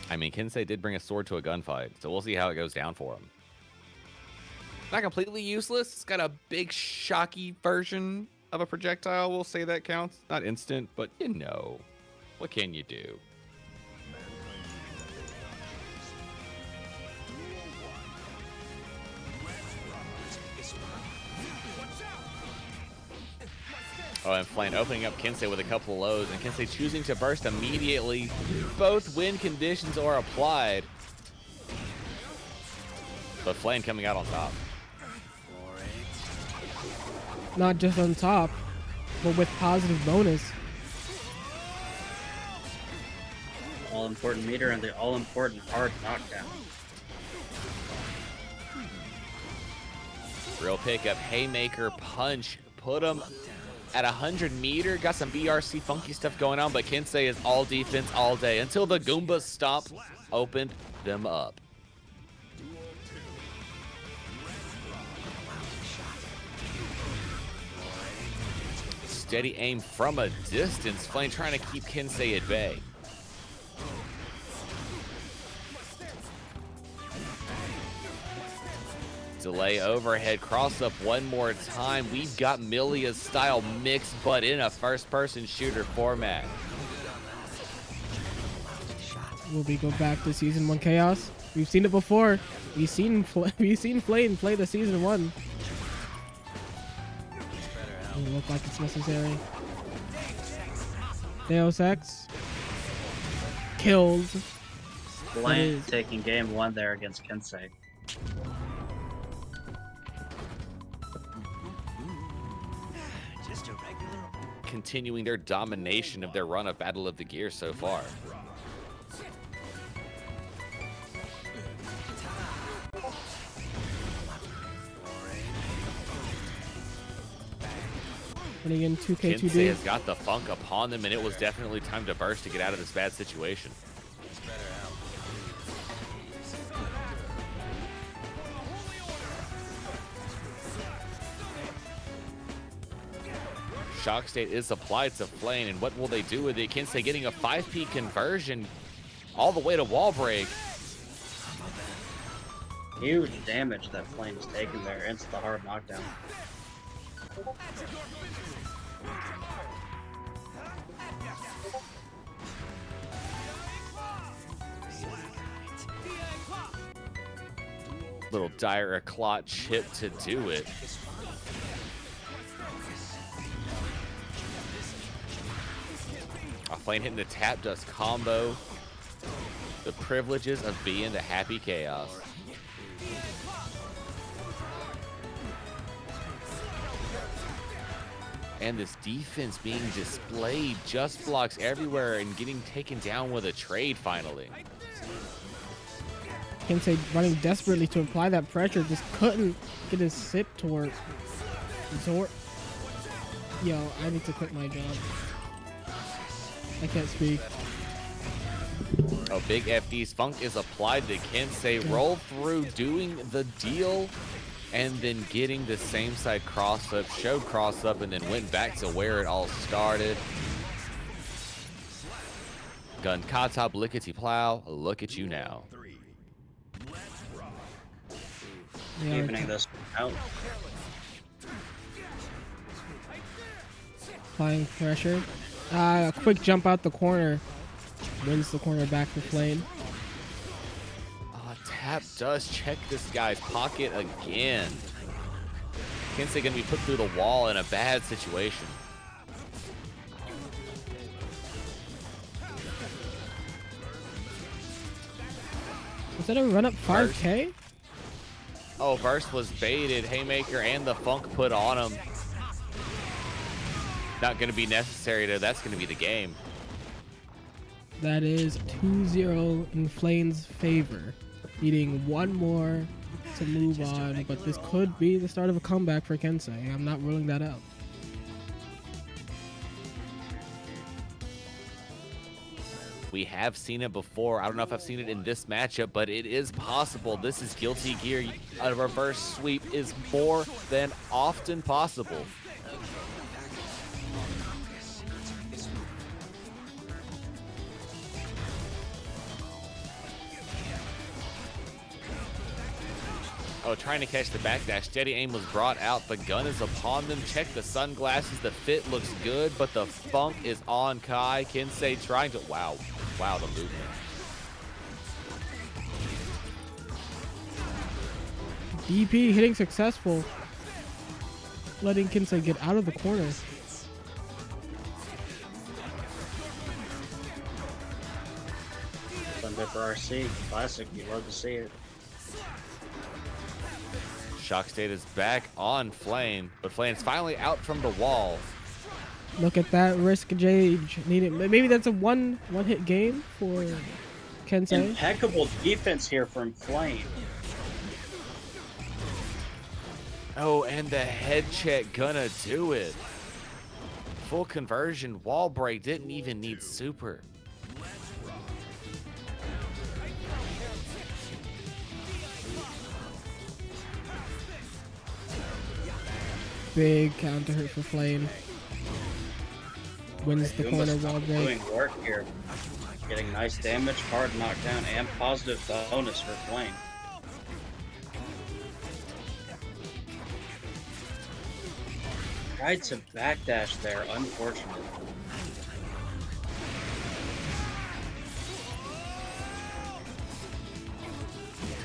I mean, Kensei did bring a sword to a gunfight, so we'll see how it goes down for him. Not completely useless. It's got a big, shocky version of a projectile. We'll say that counts. Not instant, but you know. What can you do? Oh, and FlaeN opening up Kensei with a couple of lows, and Kensei choosing to burst immediately. Both win conditions are applied. But FlaeN coming out on top. Not just on top, but with positive bonus. All-important meter and the all-important hard knockdown. Real pickup, haymaker, punch, put him at 100 meter. Got some BRC funky stuff going on, but Kensei is all defense all day until the Goomba stomp opened them up. Steady aim from a distance. FlaeN trying to keep Kensei at bay. Delay overhead, cross up one more time. We've got Milia's style mix, but in a first-person shooter format. Will we go back to Season 1 Chaos? We've seen it before. We've seen FlaeN play the Season 1. Doesn't look like it's necessary. Deus Ex. Kills. FlaeN taking game 1 there against Kensei. continuing their domination of their run of Battle of the Gear so far. Running in Kensei 2K2D. has got the funk upon them, and it was definitely time to burst to get out of this bad situation. Shock State is applied to FlaeN, and what will they do with it? Kensei getting a 5P conversion all the way to wall break. Huge damage that FlaeN has taken there. It's the hard knockdown. Little dire clot chip to do it. FlaeN hitting the tap dust combo. The privileges of being the happy chaos. And this defense being displayed, just blocks everywhere and getting taken down with a trade finally. Kensei running desperately to apply that pressure, just couldn't get his sip to work. Yo, I need to quit my job. I can't speak. Oh, big FD's funk is applied to Kensei. Roll through, doing the deal, and then getting the same side cross up, showed cross up, and then went back to where it all started. Gun Katop, lickety plow, look at you now. Yeah, Evening this out. applying pressure. A quick jump out the corner. Wins the corner back for FlaeN. Tap does check this guy's pocket again. Kensei gonna be put through the wall in a bad situation. Was that a run up 5K? Oh, burst was baited. Haymaker and the funk put on him. Not going to be necessary though. That's going to be the game. That is 2-0 in FlaeN's favor. Needing one more to move on, but this could be the start of a comeback for Kensei. I'm not ruling that out. We have seen it before. I don't know if I've seen it in this matchup, but it is possible. This is Guilty Gear. A reverse sweep is more than often possible. Oh, trying to catch the backdash. Steady aim was brought out. The gun is upon them. Check the sunglasses. The fit looks good, but the funk is on Kai. Kensei trying to... Wow. Wow, the movement. DP hitting successful. Letting Kensei get out of the corner. Thunder for RC. Classic. You love to see it. Shock State is back on FlaeN, but FlaeN's finally out from the wall. Look at that risk gauge needed. Maybe that's a one hit game for Kensei. Impeccable defense here from FlaeN. Oh, and the head check gonna do it. Full conversion, wall break, didn't even need super. Big counter hit for FlaeN. Wins the corner wall break. Doing work here. Getting nice damage, hard knockdown, and positive bonus for FlaeN. Tried to backdash there, unfortunate.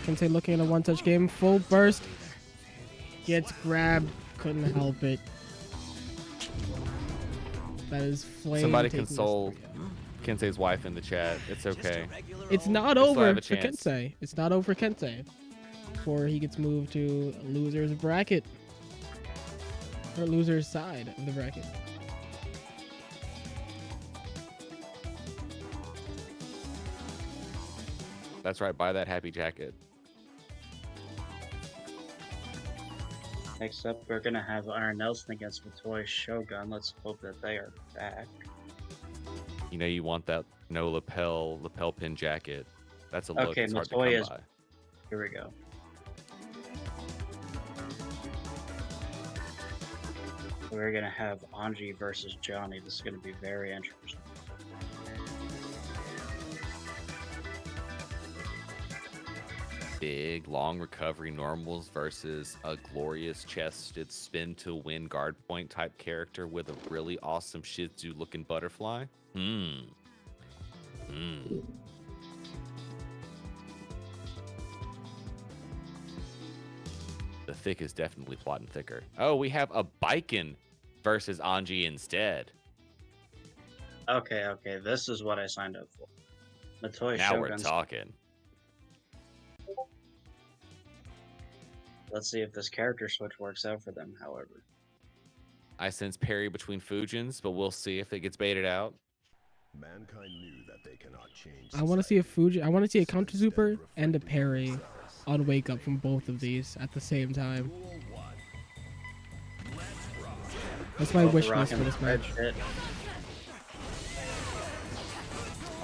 Kensei looking at a one-touch game. Full burst. Gets grabbed. Couldn't help it. That is FlaeN. Somebody taking console Kensei's wife in the chat. It's okay. It's not They still over have a for chance. Kensei. It's not over for Kensei. Before he gets moved to loser's bracket. Or loser's side of the bracket. That's right. Buy that happy jacket. Next up, we're gonna have Iron Nelson against Matoy Shogun. Let's hope that they are back. You know you want that no lapel pin jacket. That's a look Okay, that's hard to Matoy come is. by. Here we go. We're gonna have Anji versus Johnny. This is gonna be very interesting. Big, long recovery normals versus a glorious chested spin to win guard point type character with a really awesome Shih Tzu looking butterfly. The thick is definitely plotting thicker. Oh, we have a Biken versus Anji instead. Okay, this is what I signed up for. Matoy Now we're Shogun's. talking. Let's see if this character switch works out for them, however. I sense parry between Fujins, but we'll see if it gets baited out. Mankind knew that they cannot change. I want to see a Fuji. I want to see a counter super and a parry on wake up from both of these at the same time. That's my wish list for this match.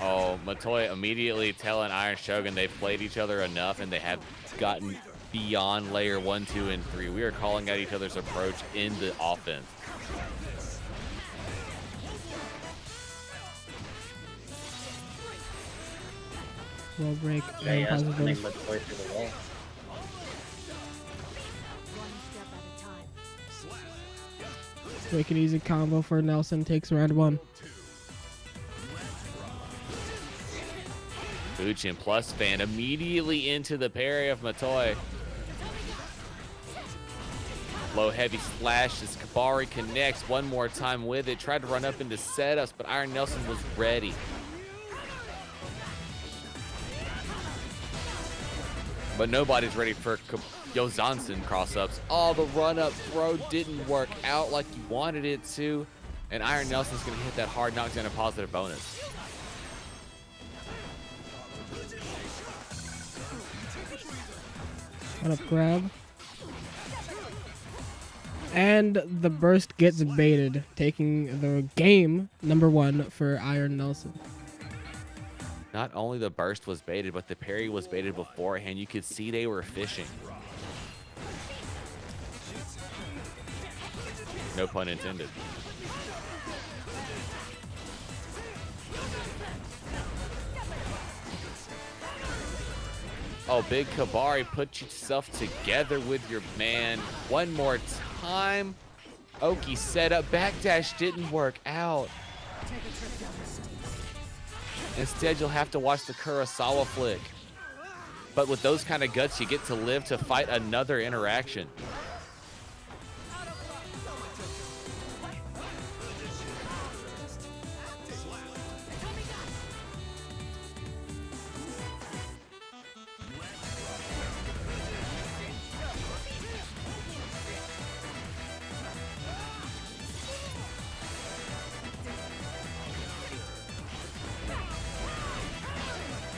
Oh, Matoy immediately telling Iron Shogun they've played each other enough and they have gotten beyond layer 1, 2, and 3. We are calling out each other's approach in the offense. Wall break Yeah, and yeah, positive. sending Matoy through the wall. Quick and easy combo for Nelson. Takes round 1. Fujin plus fan immediately into the parry of Matoy. Low heavy slash as Kabari connects one more time with it. Tried to run up into setups, but Iron Nelson was ready. But nobody's ready for Yozansen cross-ups. Oh, the run-up throw didn't work out like you wanted it to. And Iron Nelson's going to hit that hard knockdown and positive bonus. What up, grab? And the burst gets baited, taking the game number 1 for Iron Nelson. Not only the burst was baited, but the parry was baited beforehand. You could see they were fishing. No pun intended. Oh, big Kabari, put yourself together with your man. One more time. Oki set up, backdash didn't work out. Instead, you'll have to watch the Kurosawa flick. But with those kind of guts, you get to live to fight another interaction.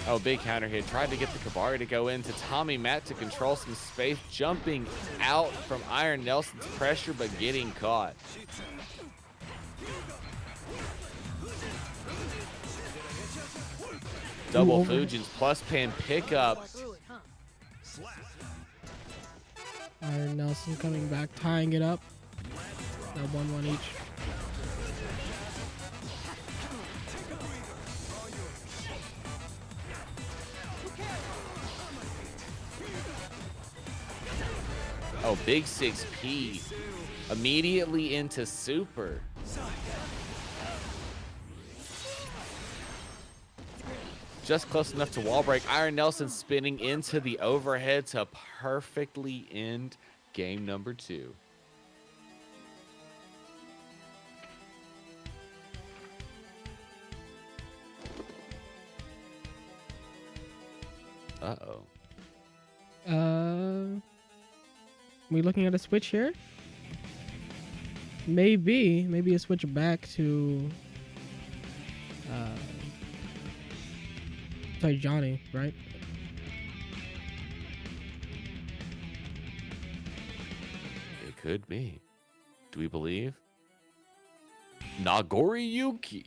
Oh, big counter hit. Tried to get the Kabari to go into Tommy Matt to control some space. Jumping out from Iron Nelson's pressure, but getting caught. Double Fujins plus pan pickup. Iron Nelson coming back, tying it up. Now 1-1 each. Oh, big 6P. Immediately into super. Just close enough to wall break. Iron Nelson spinning into the overhead to perfectly end game number 2. Uh-oh. We looking at a switch here? Maybe a switch back to sorry, Johnny, right? could be. Do we believe? Nagori Yuki.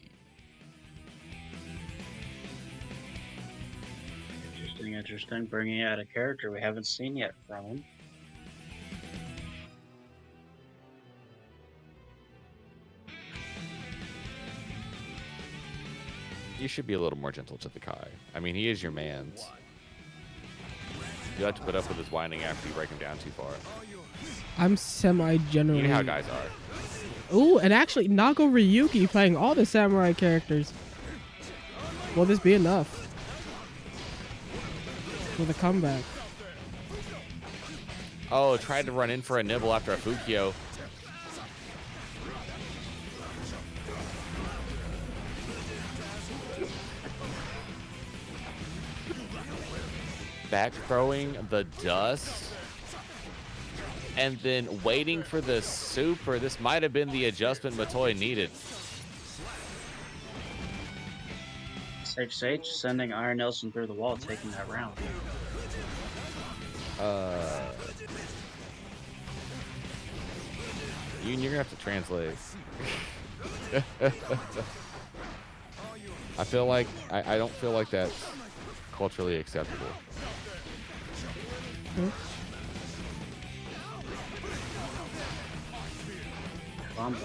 Interesting. Bringing out a character we haven't seen yet from him. You should be a little more gentle to the Kai. I mean, he is your man's. You have to put up with his whining after you break him down too far. I'm semi-generally... You know how guys are. Ooh, and actually, Nago Ryuki playing all the samurai characters. Will this be enough? For the comeback. Oh, tried to run in for a nibble after a Fukio. Back throwing the dust. And then waiting for the super. This might have been the adjustment Matoi needed. Sage sending Iron Nelson through the wall, taking that round. You're gonna have to translate. I feel like I don't feel like that's culturally acceptable. Combo.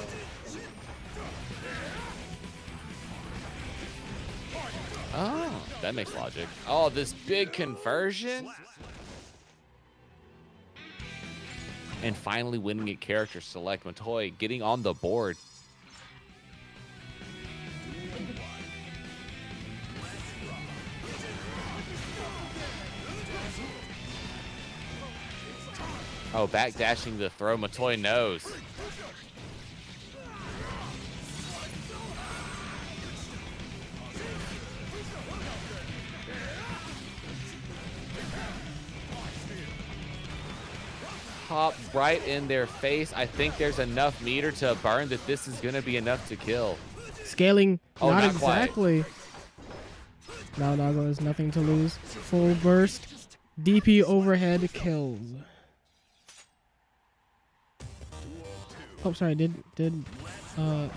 Oh, that makes logic. Oh, this big conversion. And finally winning a character select. Matoi getting on the board. Oh, backdashing the throw. Matoi knows. Hop right in their face. I think there's enough meter to burn that this is going to be enough to kill. Scaling, oh, not exactly. Now Nago has nothing to lose. Full burst. DP overhead kills. Oh, sorry. Did Matoi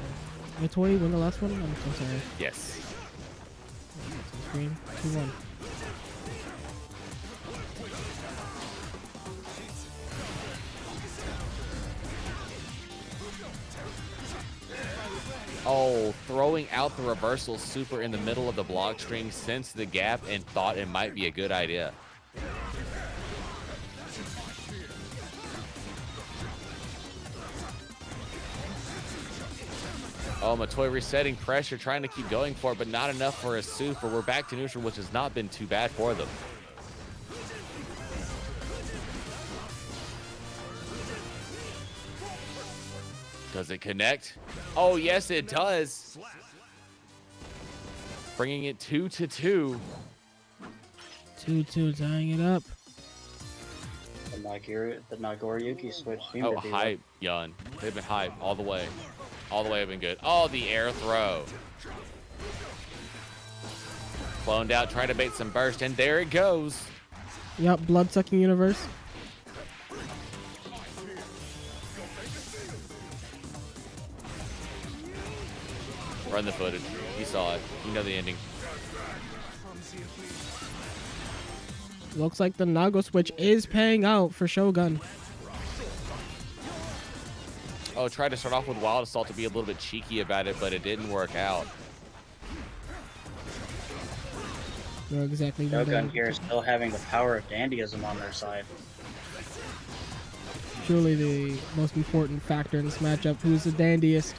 win the last one? I'm so sorry. Yes. Screen 2-1. Oh, throwing out the reversal super in the middle of the block string, sensed the gap and thought it might be a good idea. Oh, Matoi resetting pressure, trying to keep going for it, but not enough for a super. We're back to neutral, which has not been too bad for them. Does it connect? Oh, yes, it does. Bringing it 2-2. 2-2, tying it up. The Nagoriyuki switch seemed Oh, to be hype, Yun. They've been hype all the way. All the way have been good. Oh, the air throw. Cloned out, trying to bait some burst, and there it goes. Yep, blood-sucking universe. Run the footage. You saw it. You know the ending. Looks like the Nago switch is paying out for Shogun. Oh, tried to start off with Wild Assault to be a little bit cheeky about it, but it didn't work out. No, exactly. Shogun here still having the power of dandyism on their side. Surely the most important factor in this matchup. Who's the dandiest?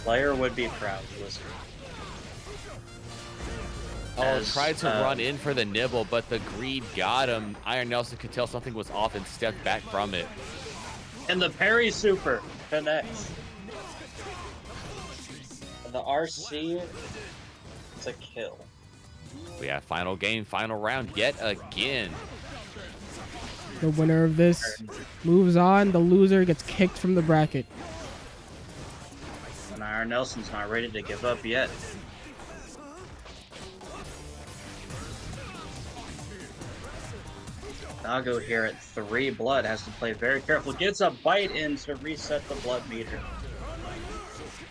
Player would be proud to listen. Oh, tried to run in for the nibble, but the greed got him. Iron Nelson could tell something was off and stepped back from it. And the parry super connects. And the RC, it's a kill. We have final game, final round yet again. The winner of this moves on. The loser gets kicked from the bracket. And Iron Nelson's not ready to give up yet. Dago here at 3 blood has to play very careful. Gets a bite in to reset the blood meter.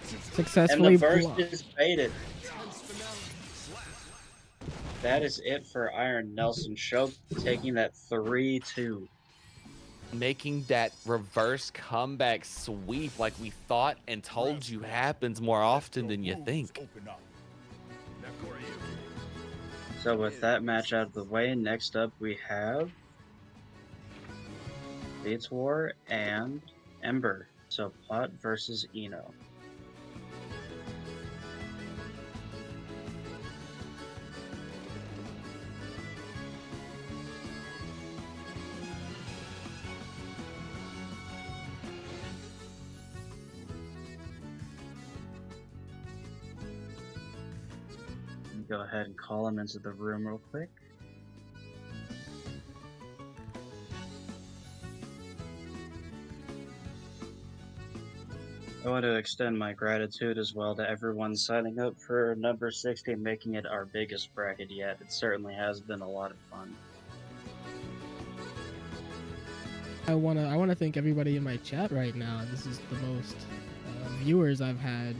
And the Successfully burst blocked. is baited. That is it for Iron Nelson. Show taking that 3-2. Making that reverse comeback sweep like we thought and told you happens more often than you think. So with that match out of the way, next up we have DeTwouR and Ember. So Pot versus Eno. Go ahead and call him into the room real quick. I want to extend my gratitude as well to everyone signing up for number 60 and making it our biggest bracket yet. It certainly has been a lot of fun. I wanna thank everybody in my chat right now. This is the most viewers I've had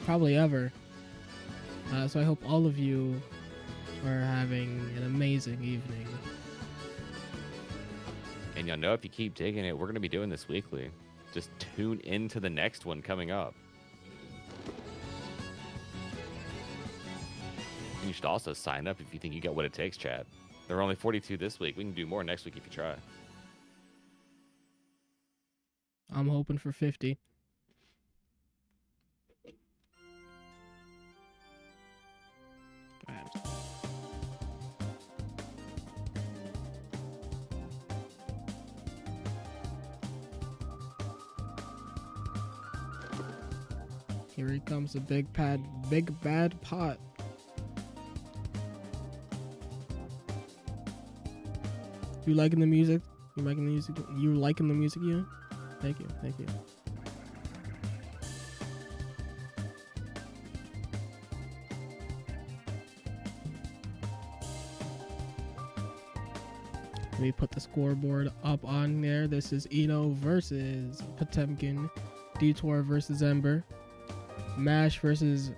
probably ever. So I hope all of you are having an amazing evening. And you'll know if you keep digging it, we're going to be doing this weekly. Just tune into the next one coming up. And you should also sign up if you think you got what it takes, chat. There are only 42 this week. We can do more next week if you try. I'm hoping for 50. Here he comes, a big bad pot. You liking the music? You liking the music? You liking the music, Ian? Thank you, thank you. Let me put the scoreboard up on there. This is Eno versus Potemkin. DeTwouR versus Ember. Mash versus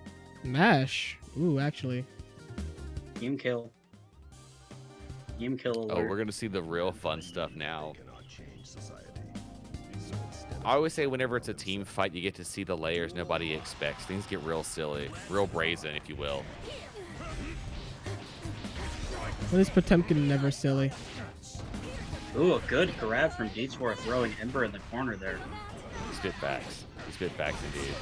Mash. Ooh, actually. Team kill. Team kill alert. Oh, we're going to see the real fun stuff now. I always say whenever it's a team fight, you get to see the layers nobody expects. Things get real silly, real brazen, if you will. What is Potemkin never silly? Ooh, a good grab from DeTwouR throwing Ember in the corner there. Spit facts. Spit facts indeed.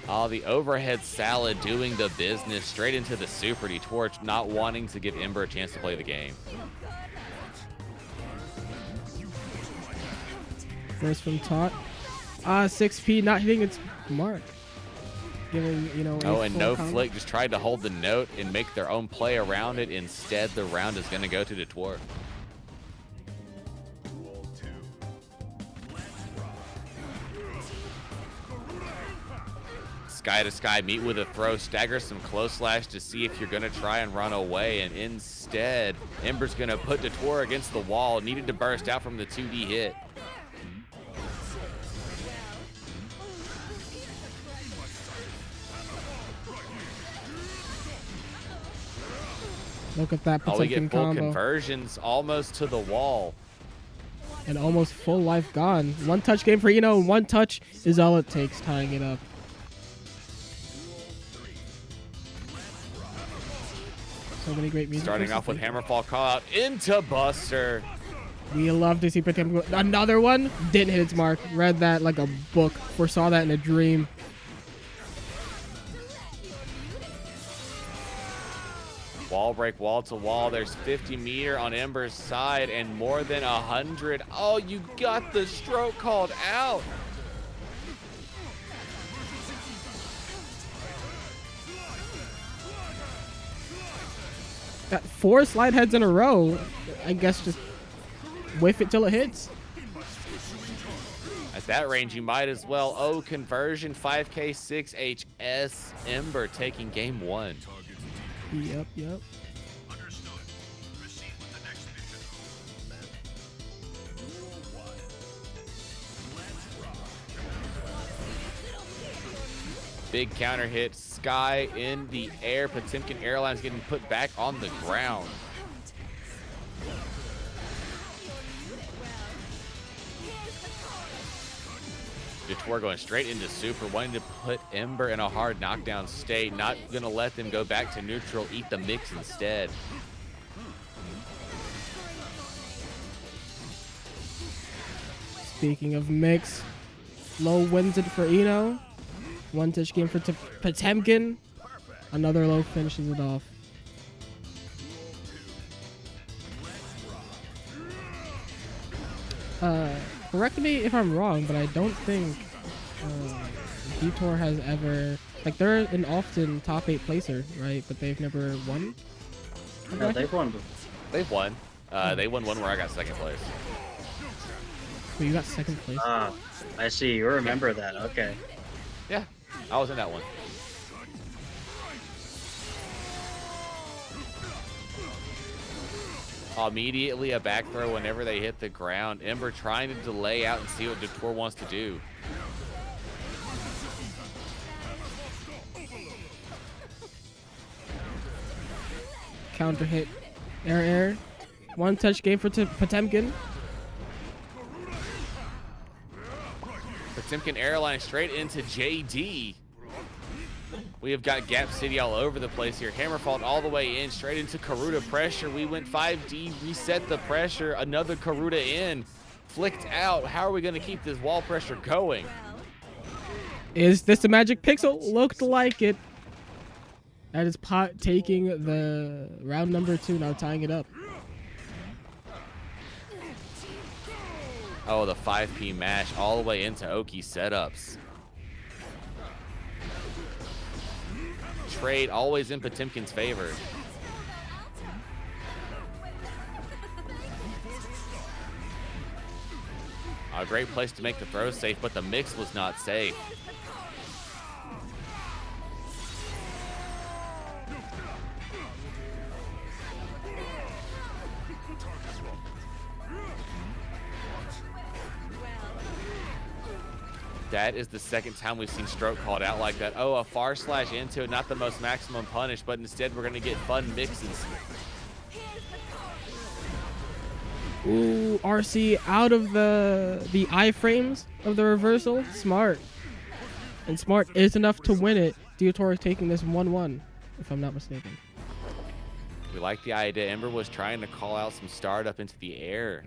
Oh, the overhead salad doing the business straight into the super. DeTwouR not wanting to give Ember a chance to play the game. First from Tot. 6P not hitting its mark. Giving, you know. Oh, and no flick just tried to hold the note and make their own play around it. Instead, the round is going to go to DeTwouR. Sky to sky, meet with a throw, stagger some close slash to see if you're going to try and run away. And instead, Ember's going to put DeTwouR against the wall. Needed to burst out from the 2D hit. Look at that Oh, we Potemkin get full combo. conversions almost to the wall. And almost full life gone. One touch game for Eno, and one touch is all it takes, tying it up. So many great music. Starting off with Hammerfall call out into Buster. We love to see Potemkin. Another one didn't hit its mark. Read that like a book. Foresaw that in a dream. Wall break, wall to wall. There's 50 meter on Ember's side and more than 100. Oh, you got the stroke called out. Got 4 slide heads in a row. I guess just whiff it till it hits. At that range, you might as well. Oh, conversion 5K 6HS. Ember taking game 1. Yep, yep. Big counter hit. Sky in the air. Potemkin Airlines getting put back on the ground. DeTwouR going straight into super, wanting to put Ember in a hard knockdown state. Not going to let them go back to neutral, eat the mix instead. Speaking of mix, low wins it for Eno. One touch game for Potemkin. Another low finishes it off. Correct me if I'm wrong, but I don't think DeTwouR has ever, like, they're an often top 8 placer, right? But they've never won. No, they've won. They've won. They won one where I got second place. But you got second place. Ah, I see. You remember that. Okay. Yeah, I was in that one. Immediately a back throw whenever they hit the ground. Ember trying to delay out and see what DeTwouR wants to do. Counter hit. Air. One touch game for Potemkin. Potemkin Airline straight into JD. We have got Gap City all over the place here. Hammerfault all the way in, straight into Karuta pressure. We went 5D, reset the pressure. Another Karuta in, flicked out. How are we going to keep this wall pressure going? Is this a magic pixel? Looked like it. That is Pot taking the round number 2, now tying it up. Oh, the 5P mash all the way into Oki setups. Trade always in Potemkin's favor. A great place to make the throw safe, but the mix was not safe. That is the second time we've seen stroke called out like that. Oh, a far slash into it, not the most maximum punish, but instead we're going to get fun mixes. Ooh, RC out of the iframes of the reversal. Smart. And smart is enough to win it. DeTwouR is taking this 1-1, if I'm not mistaken. We like the idea. Ember was trying to call out some startup into the air.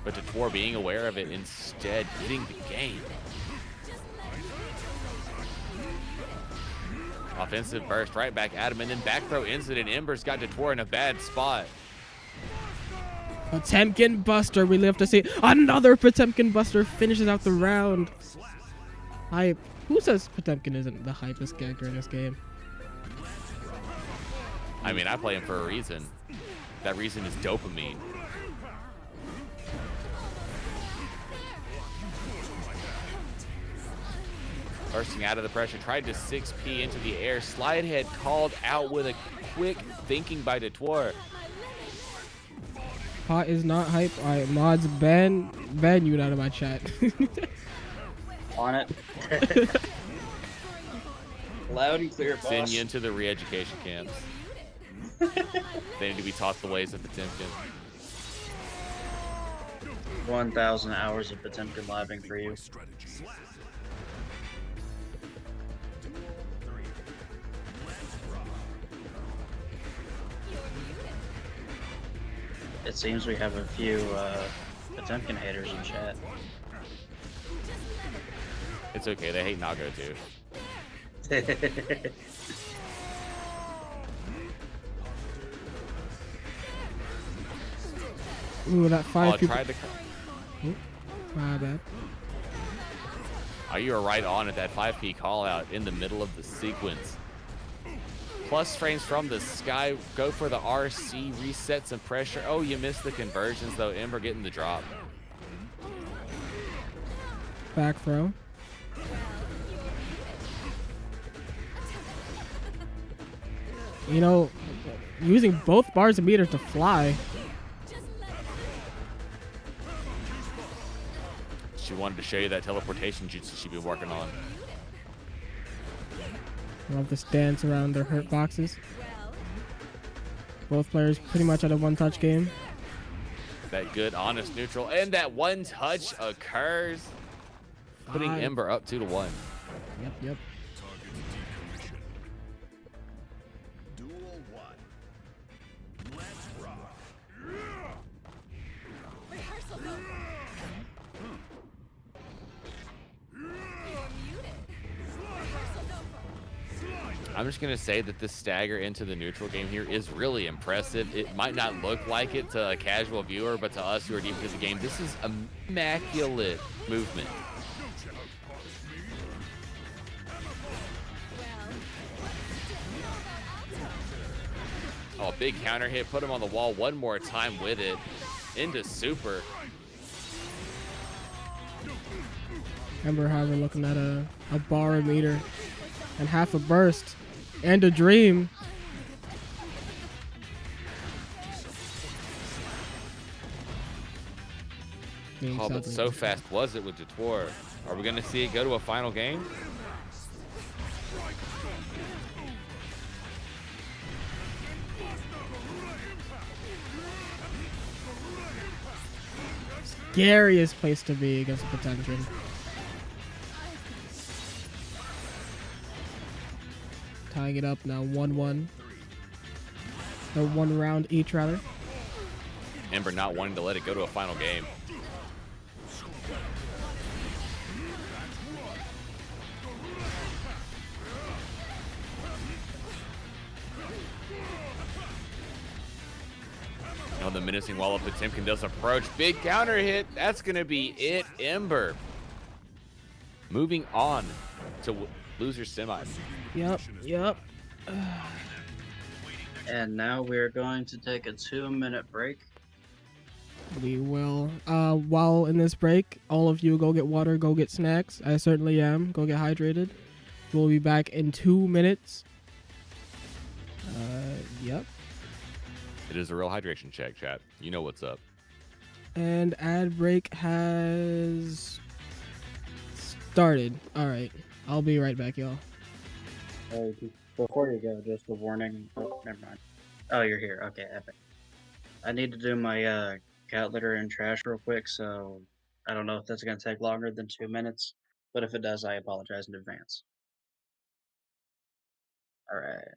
But DeTwouR being aware of it, instead getting the game. Offensive burst right back at him, and then back throw incident. Ember's got DeTwouR in a bad spot. Potemkin Buster, we live to see another Potemkin Buster finishes out the round. Hype. Who says Potemkin isn't the hypest character in this game? I mean, I play him for a reason. That reason is dopamine. Bursting out of the pressure, tried to 6P into the air. Slide head called out with a quick thinking by DeTwouR. Pot is not hype. All right, mods, ban you out of my chat. On it. Loud and clear, boss. Send you into the re-education camps. They need to be taught the ways of Potemkin. 1,000 hours of Potemkin living for you. It seems we have a few Potemkin haters in chat. It's okay, they hate Nago too. Ooh, that 5 people. Tried to... Ooh, my bad. Oh, you were right on at that 5P call out in the middle of the sequence. Plus frames from the sky, go for the RC, reset some pressure. Oh, you missed the conversions though. Ember getting the drop. Back throw. You know, using both bars of meter to fly. She wanted to show you that teleportation jutsu she's been working on. Love this dance around their hurt boxes. Both players pretty much at a one-touch game. That good, honest neutral, and that one touch occurs, putting Five. Ember up 2-1. Yep. Target decommission. Duel 1. Let's rock. Rehearsal's over. You're muted. Rehearsal's over. I'm just going to say that this stagger into the neutral game here is really impressive. It might not look like it to a casual viewer, but to us who are deep into the game, this is immaculate movement. Oh, big counter hit. Put him on the wall one more time with it. Into super. Ember, however, looking at a barometer and half a burst and a dream. Oh, but so fast was it with DeTwouR? Are we going to see it go to a final game? Scariest place to be against the potential. Tying it up now 1-1. Or 1 round each, rather. Ember not wanting to let it go to a final game. Now the menacing wall-up Potemkin does approach. Big counter hit. That's going to be it. Ember moving on to loser semis. Yep. And now we're going to take a 2-minute break. We will. While in this break, all of you go get water, go get snacks. I certainly am. Go get hydrated. We'll be back in 2 minutes. Yep. It is a real hydration check, chat. You know what's up. And ad break has started. All right. I'll be right back, y'all. Before you go, just a warning. Oh, never mind. Oh, you're here. Okay, epic. I need to do my cat litter and trash real quick, so I don't know if that's going to take longer than 2 minutes, but if it does, I apologize in advance. All right.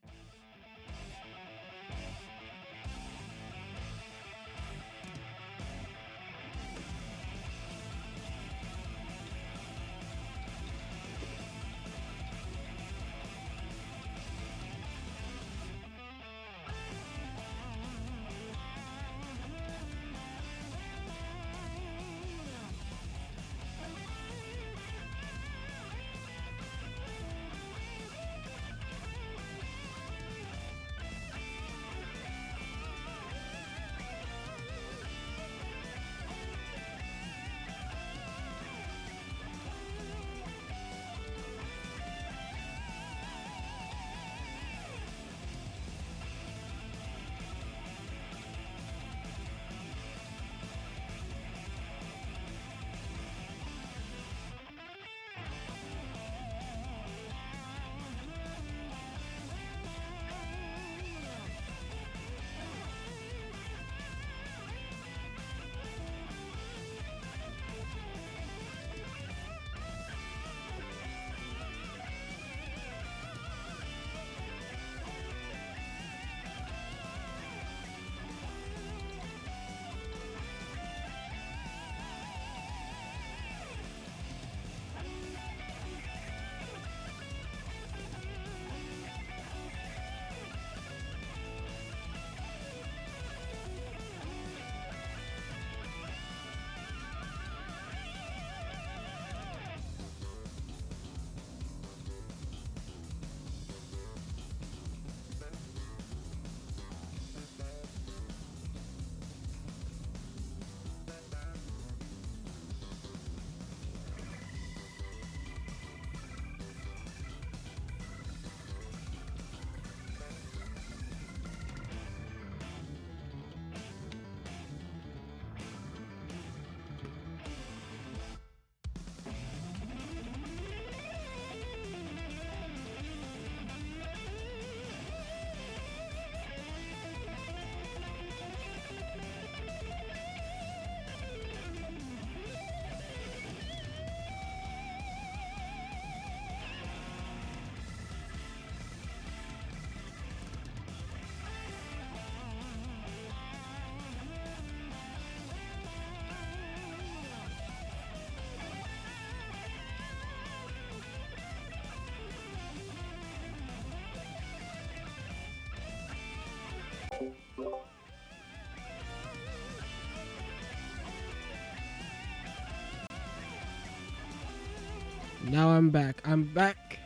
Now I'm back. I'm back.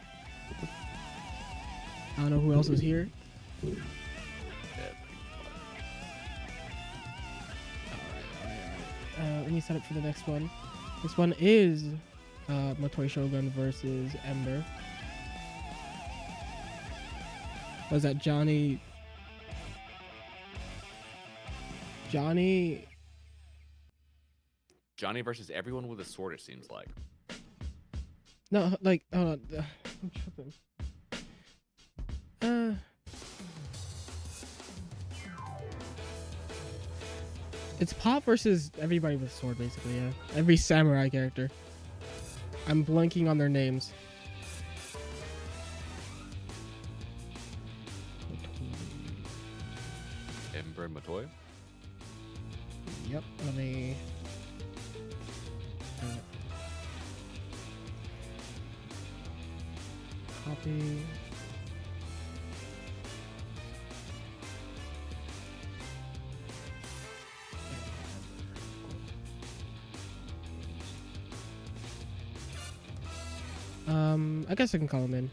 I don't know who else is here. Let me set up for the next one. This one is Motoi Shogun versus Ember. Was that Johnny versus everyone with a sword, it seems like. No, like, hold on. I'm tripping. It's Pop versus everybody with a sword, basically, yeah. Every samurai character. I'm blanking on their names. Ember and Motoi? Yep, let me... Copy. I guess I can call him in.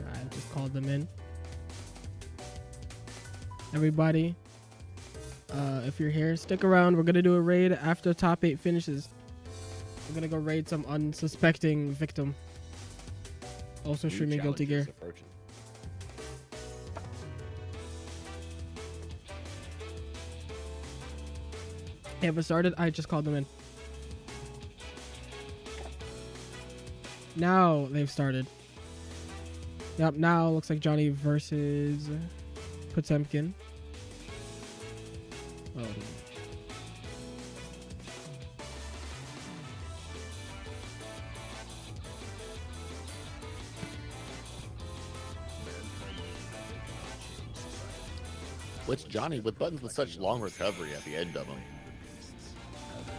I just called them in. Everybody, if you're here, stick around. We're gonna do a raid after top 8 finishes. We're gonna go raid some unsuspecting victim. Also streaming Guilty Gear. They haven't started. I just called them in. Now they've started. Yep, now looks like Johnny versus Potemkin. Oh. Which Johnny with buttons with such long recovery at the end of them.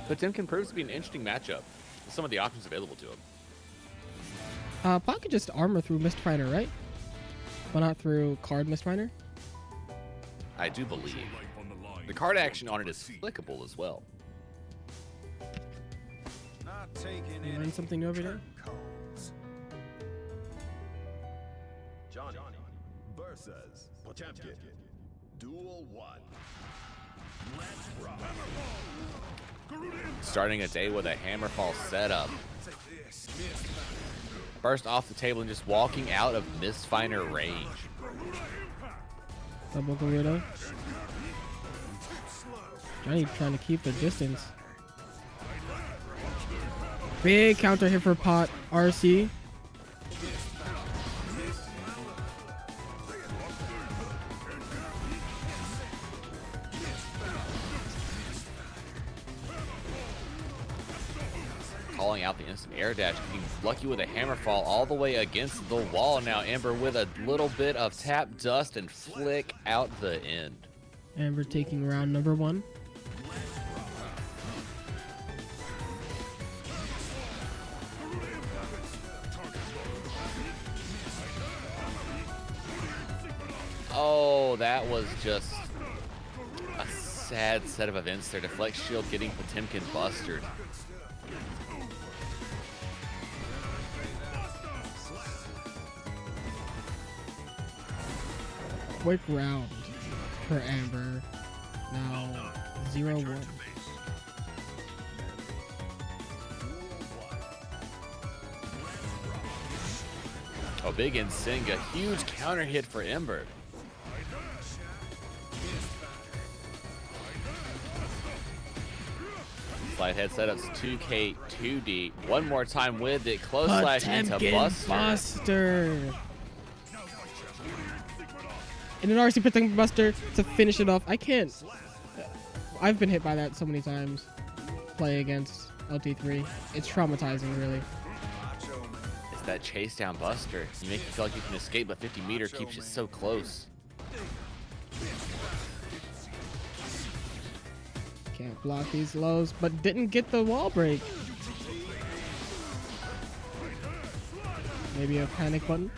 Potemkin proves to be an interesting matchup with some of the options available to him. Pop could just armor through Mistfinder, right? Well, not through card Mistfinder. I do believe. The card action on it is flickable as well. You learn something new every day? Johnny versus Potemkin. Duel 1. Let's rock. Starting a day with a hammerfall setup. Burst off the table and just walking out of Mistfinder range. Double Garuda. Johnny trying to keep the distance. Big counter hit for Pot RC. Calling out the instant air dash, being lucky with a hammer fall all the way against the wall. Now Ember with a little bit of tap dust and flick out the end. Ember taking round number 1. Oh, that was just a sad set of events there. Deflect shield getting Potemkin bustered. Quick round for Ember. Now 0-1. Oh, big Nsinga. Huge counter hit for Ember. Slide head setups 2K 2D. One more time with it. Close slash into Buster. And an RC Potemkin Buster to finish it off. I can't. I've been hit by that so many times. Play against LT3. It's traumatizing, really. It's that chase down buster. You make you feel like you can escape, but 50-meter keeps you so close. Can't block these lows, but didn't get the wall break. Maybe a panic button.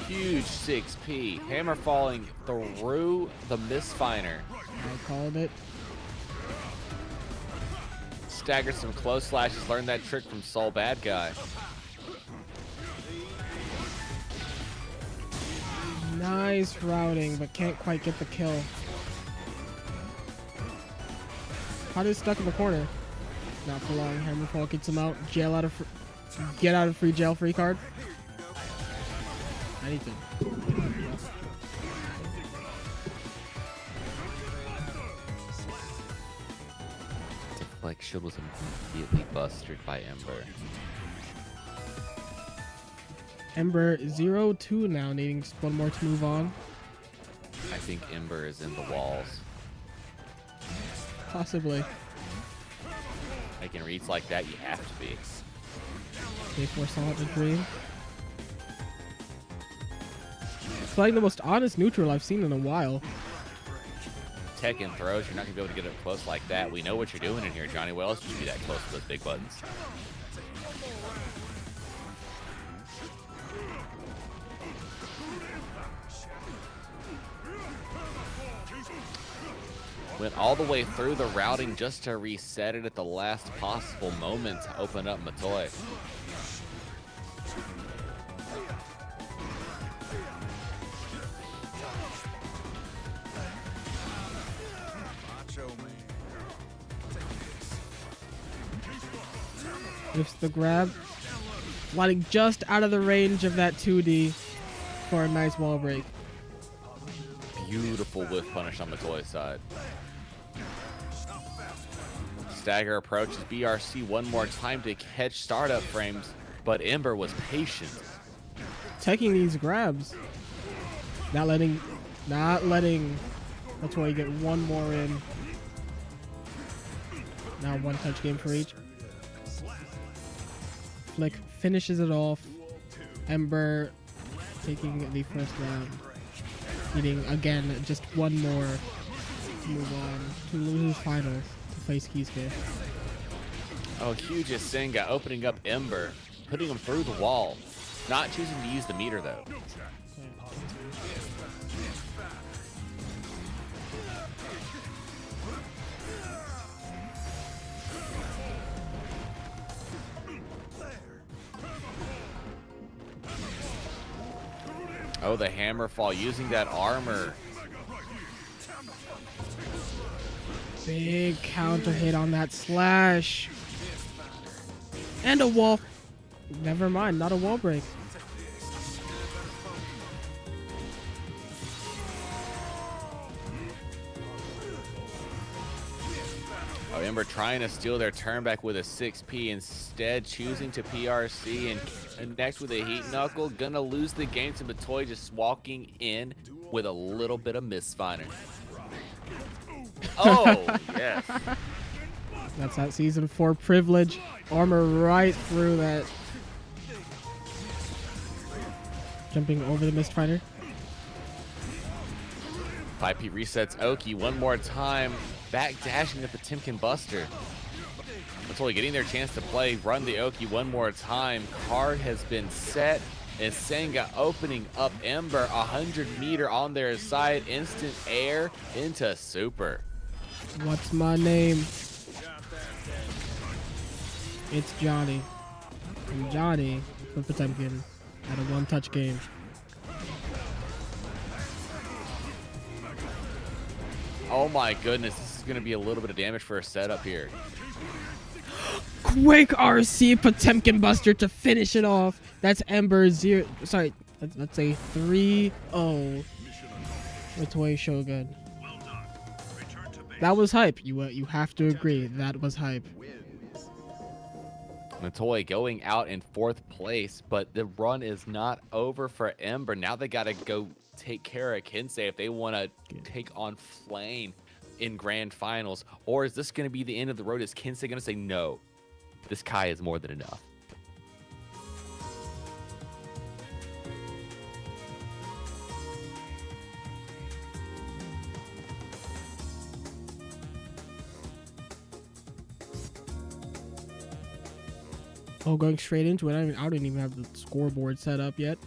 Huge 6P. Hammer falling through the misfiner. I called it. Staggered some close slashes. Learned that trick from Soul Bad Guy. Nice routing, but can't quite get the kill. Hot is stuck in the corner. Not for long. Hammerfall gets him out. Get out of free jail free card. Anything. Like shield was immediately busted by Ember. Ember 0-2 now, needing just one more to move on. I think Ember is in the walls. Possibly. Making reads like that, you have to be. K4 solid agree. It's like the most honest neutral I've seen in a while. Tech and throws, you're not gonna be able to get up close like that. We know what you're doing in here, Johnny. What else would you be that close to those big buttons? Went all the way through the routing just to reset it at the last possible moment to open up Matoy. Lifts the grab. Sliding just out of the range of that 2D for a nice wall break. Beautiful whiff punish on Matoy's side. Stagger approaches BRC one more time to catch startup frames, but Ember was patient. Taking these grabs. Not letting. That's why you get one more in. Now one touch game for each. Flick finishes it off. Ember taking the first round. Needing again just one more to move on to lose finals to face Kisuke. Oh, huge Asenga opening up Ember, putting him through the wall. Not choosing to use the meter though. Oh, the hammer fall using that armor. Big counter hit on that slash. And a wall. Never mind, not a wall break. Oh, Ember trying to steal their turn back with a 6P, instead choosing to PRC and connect with a heat knuckle. Gonna lose the game to Matoy, just walking in with a little bit of misfiner. Oh, yes. That's that season 4 privilege. Armor right through that. Jumping over the mist fighter. 5P resets Oki one more time. Back dashing at the Potemkin Buster. Matoy getting their chance to play. Run the Oki one more time. Card has been set. And Senga opening up Ember 100 meter on their side. Instant air into super. What's my name? It's Johnny. And Johnny for Potemkin at a one-touch game. Oh my goodness, this is going to be a little bit of damage for a setup here. Quick RC Potemkin Buster to finish it off. That's Ember 0. Sorry, that's a 3-0 Matoy Shogun. That was hype. You have to agree. That was hype. Matoy going out in 4th place, but the run is not over for Ember. Now they got to go take care of Kensei if they want to take on FlaeN in grand finals. Or is this going to be the end of the road? Is Kensei going to say, no, this Kai is more than enough? Oh, going straight into it. I don't even have the scoreboard set up yet.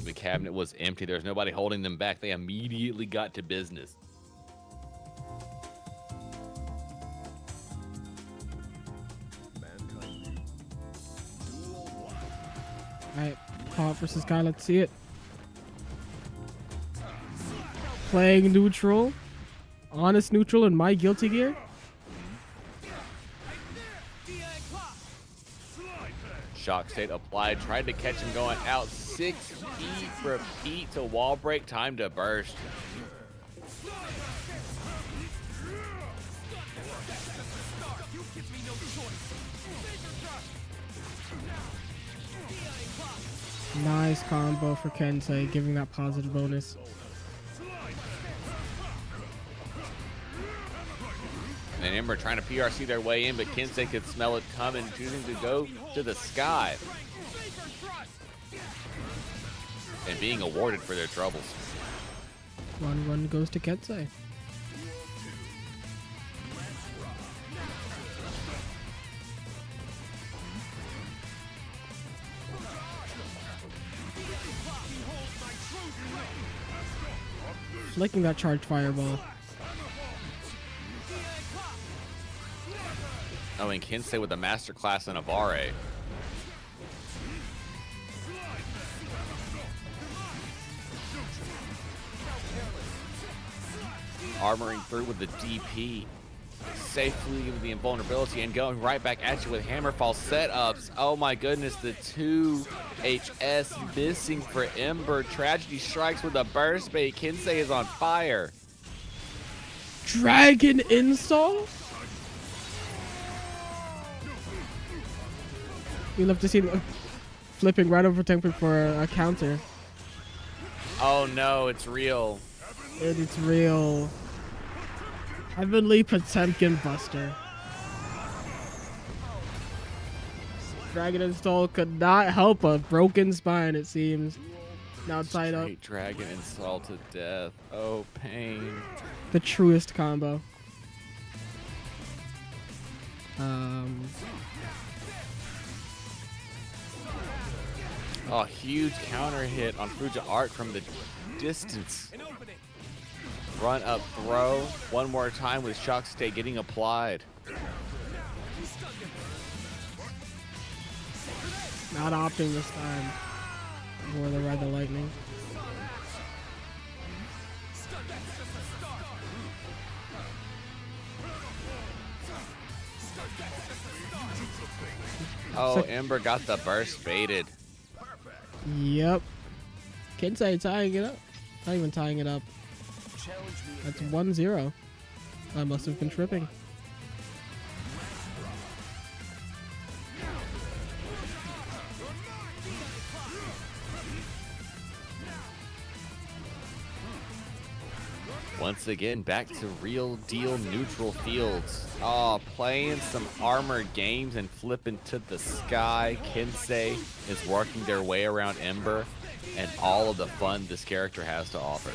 The cabinet was empty. There's nobody holding them back. They immediately got to business. Mankind Duel 1. Alright, Pop versus Guy. Let's see it. Playing neutral. Honest neutral in my Guilty Gear. Shock state applied. Tried to catch him going out. 6 feet. Repeat to wall break. Time to burst. Nice combo for Kensei, giving that positive bonus. And Ember trying to PRC their way in, but Kensei could smell it coming, choosing to go to the sky. And being awarded for their troubles. 1-1 goes to Kensei. Flicking that charged fireball. Oh, and Kensei with a masterclass in Avare. Armoring through with the DP. Safely with the invulnerability and going right back at you with Hammerfall setups. Oh my goodness, the 2 HS missing for Ember. Tragedy strikes with a burst bait. Kensei is on fire. Dragon install? We love to see them flipping right over temper for a counter. Oh no, it's real. It's real. Heavenly Potemkin Buster. Dragon install could not help a broken spine, it seems. Now tied up. Straight dragon install to death. Oh, pain. The truest combo. Oh, huge counter hit on Fuja Art from the distance. Run up throw. One more time with Shock State getting applied. Not opting this time for the Ride the Lightning. Oh, Ember got the burst baited. Yep. Kensei tying it up. Not even tying it up. That's 1-0. I must have been tripping. Once again, back to real deal neutral fields. Oh, playing some armor games and flipping to the sky. Kensei is working their way around Ember and all of the fun this character has to offer.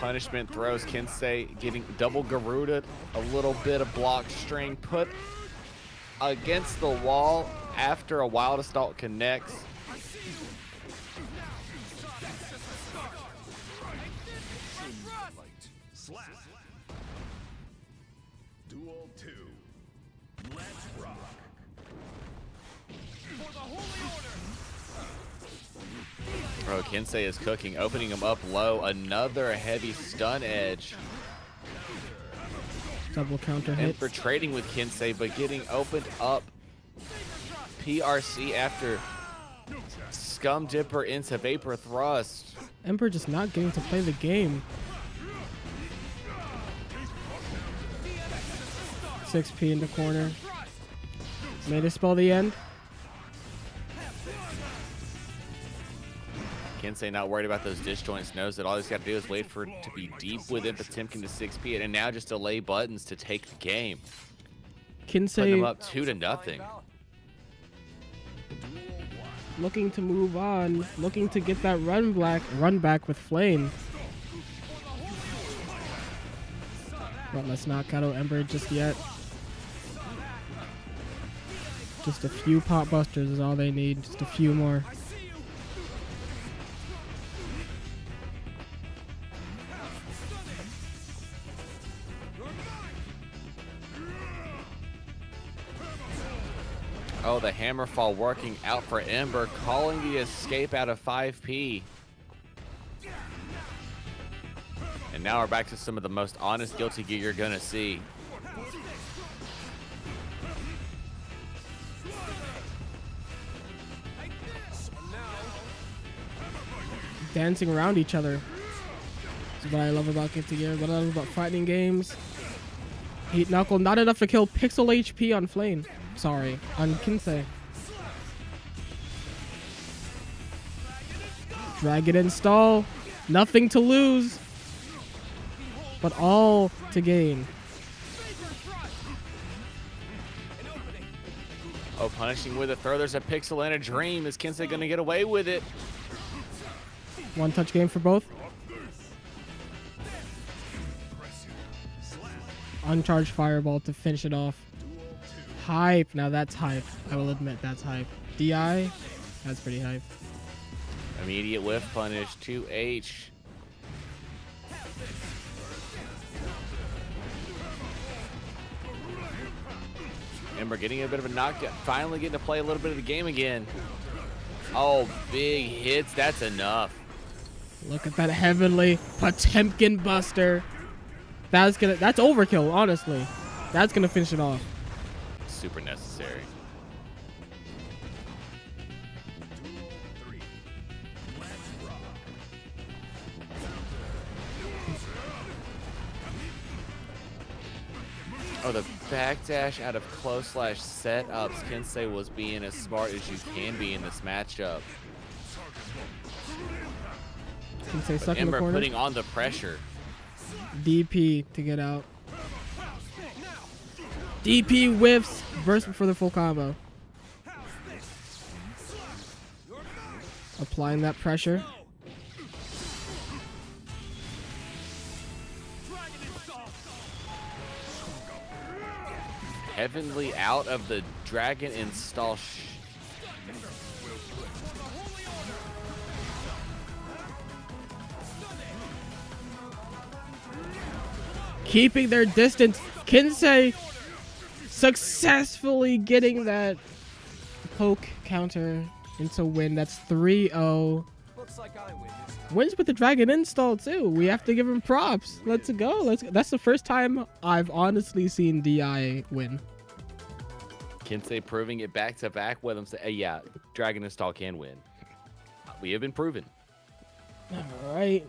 Punishment throws. Kensei getting double Garuda, a little bit of block string put against the wall after a Wild Assault connects. Duel 2. Let's rock. Bro, Kensei is cooking, opening him up low. Another heavy stun edge. Double counter hit. Ember trading with Kensei, but getting opened up. PRC after Scum Dipper into Vapor Thrust. Ember just not getting to play the game. 6P in the corner. May they spell the end? Kensei not worried about those disjoints, knows that all he's got to do is wait for it to be deep within Potemkin to 6P and now just delay buttons to take the game. Putting them Kensei up 2-0. looking to move on, looking to get that run back with FlaeN. But let's not cuddle Ember just yet. Just a few pot busters is all they need. Just a few more. Oh, the hammer fall working out for Ember, calling the escape out of 5P. And now we're back to some of the most honest Guilty Gear you're gonna see. Dancing around each other. That's what I love about Guilty Gear. What I love about fighting games. Heat Knuckle, not enough to kill Pixel HP on FlaeN. Sorry, on Kensei. Dragon install. Nothing to lose, but all to gain. Oh, punishing with a throw. There's a pixel and a dream. Is Kensei gonna get away with it? One touch game for both. Uncharged fireball to finish it off. Hype. Now that's hype. I will admit that's hype. DI. That's pretty hype. Immediate whiff punish. 2H. Ember getting a bit of a knockdown. Finally getting to play a little bit of the game again. Oh, big hits. That's enough. Look at that heavenly Potemkin Buster. That's overkill, honestly. That's gonna finish it off. Super necessary. Oh, the backdash out of close slash setups. Kensei was being as smart as you can be in this matchup. Kensei stuck in the Ember corner. putting on the pressure. DP to get out. DP whiffs. Burst for the full combo. Applying that pressure. Heavenly out of the dragon install. Keeping their distance. Kensei successfully getting that poke counter into win. That's 3-0. Wins with the dragon install too. We have to give him props. Let's go. That's the first time I've honestly seen DI win. Kensei proving it back to back with him. Say, yeah, dragon install can win. We have been proven. All right.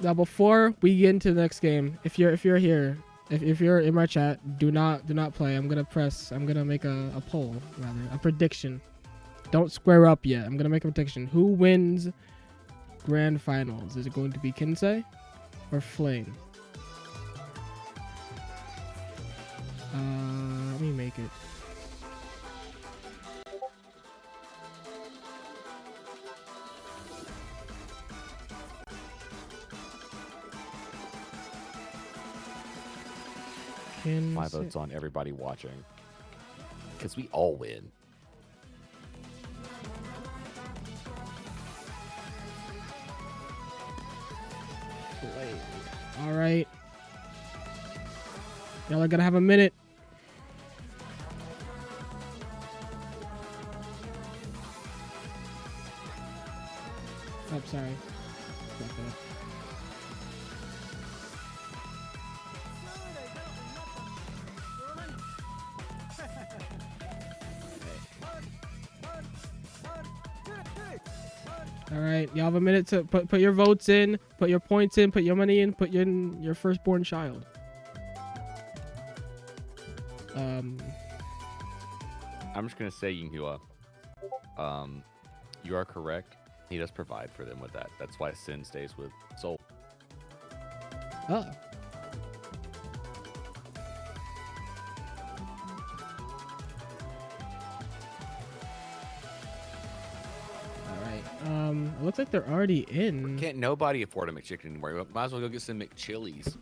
Now, before we get into the next game, if you're here, if you're in my chat, do not play. I'm gonna make a poll, rather a prediction. Don't square up yet. I'm gonna make a prediction. Who wins grand finals? Is it going to be Kensei or FlaeN? Let me make it. My vote's on everybody watching. Because we all win. All right. Y'all are gonna have a minute. Oh, sorry. All right, y'all have a minute to put your votes in, put your points in, put your money in, put your firstborn child. I'm just gonna say, Yinghua, you are correct. He does provide for them with that. That's why Sin stays with Soul. Oh, It looks like they're already in. Can't nobody afford a McChicken anymore. Might as well go get some McChili's.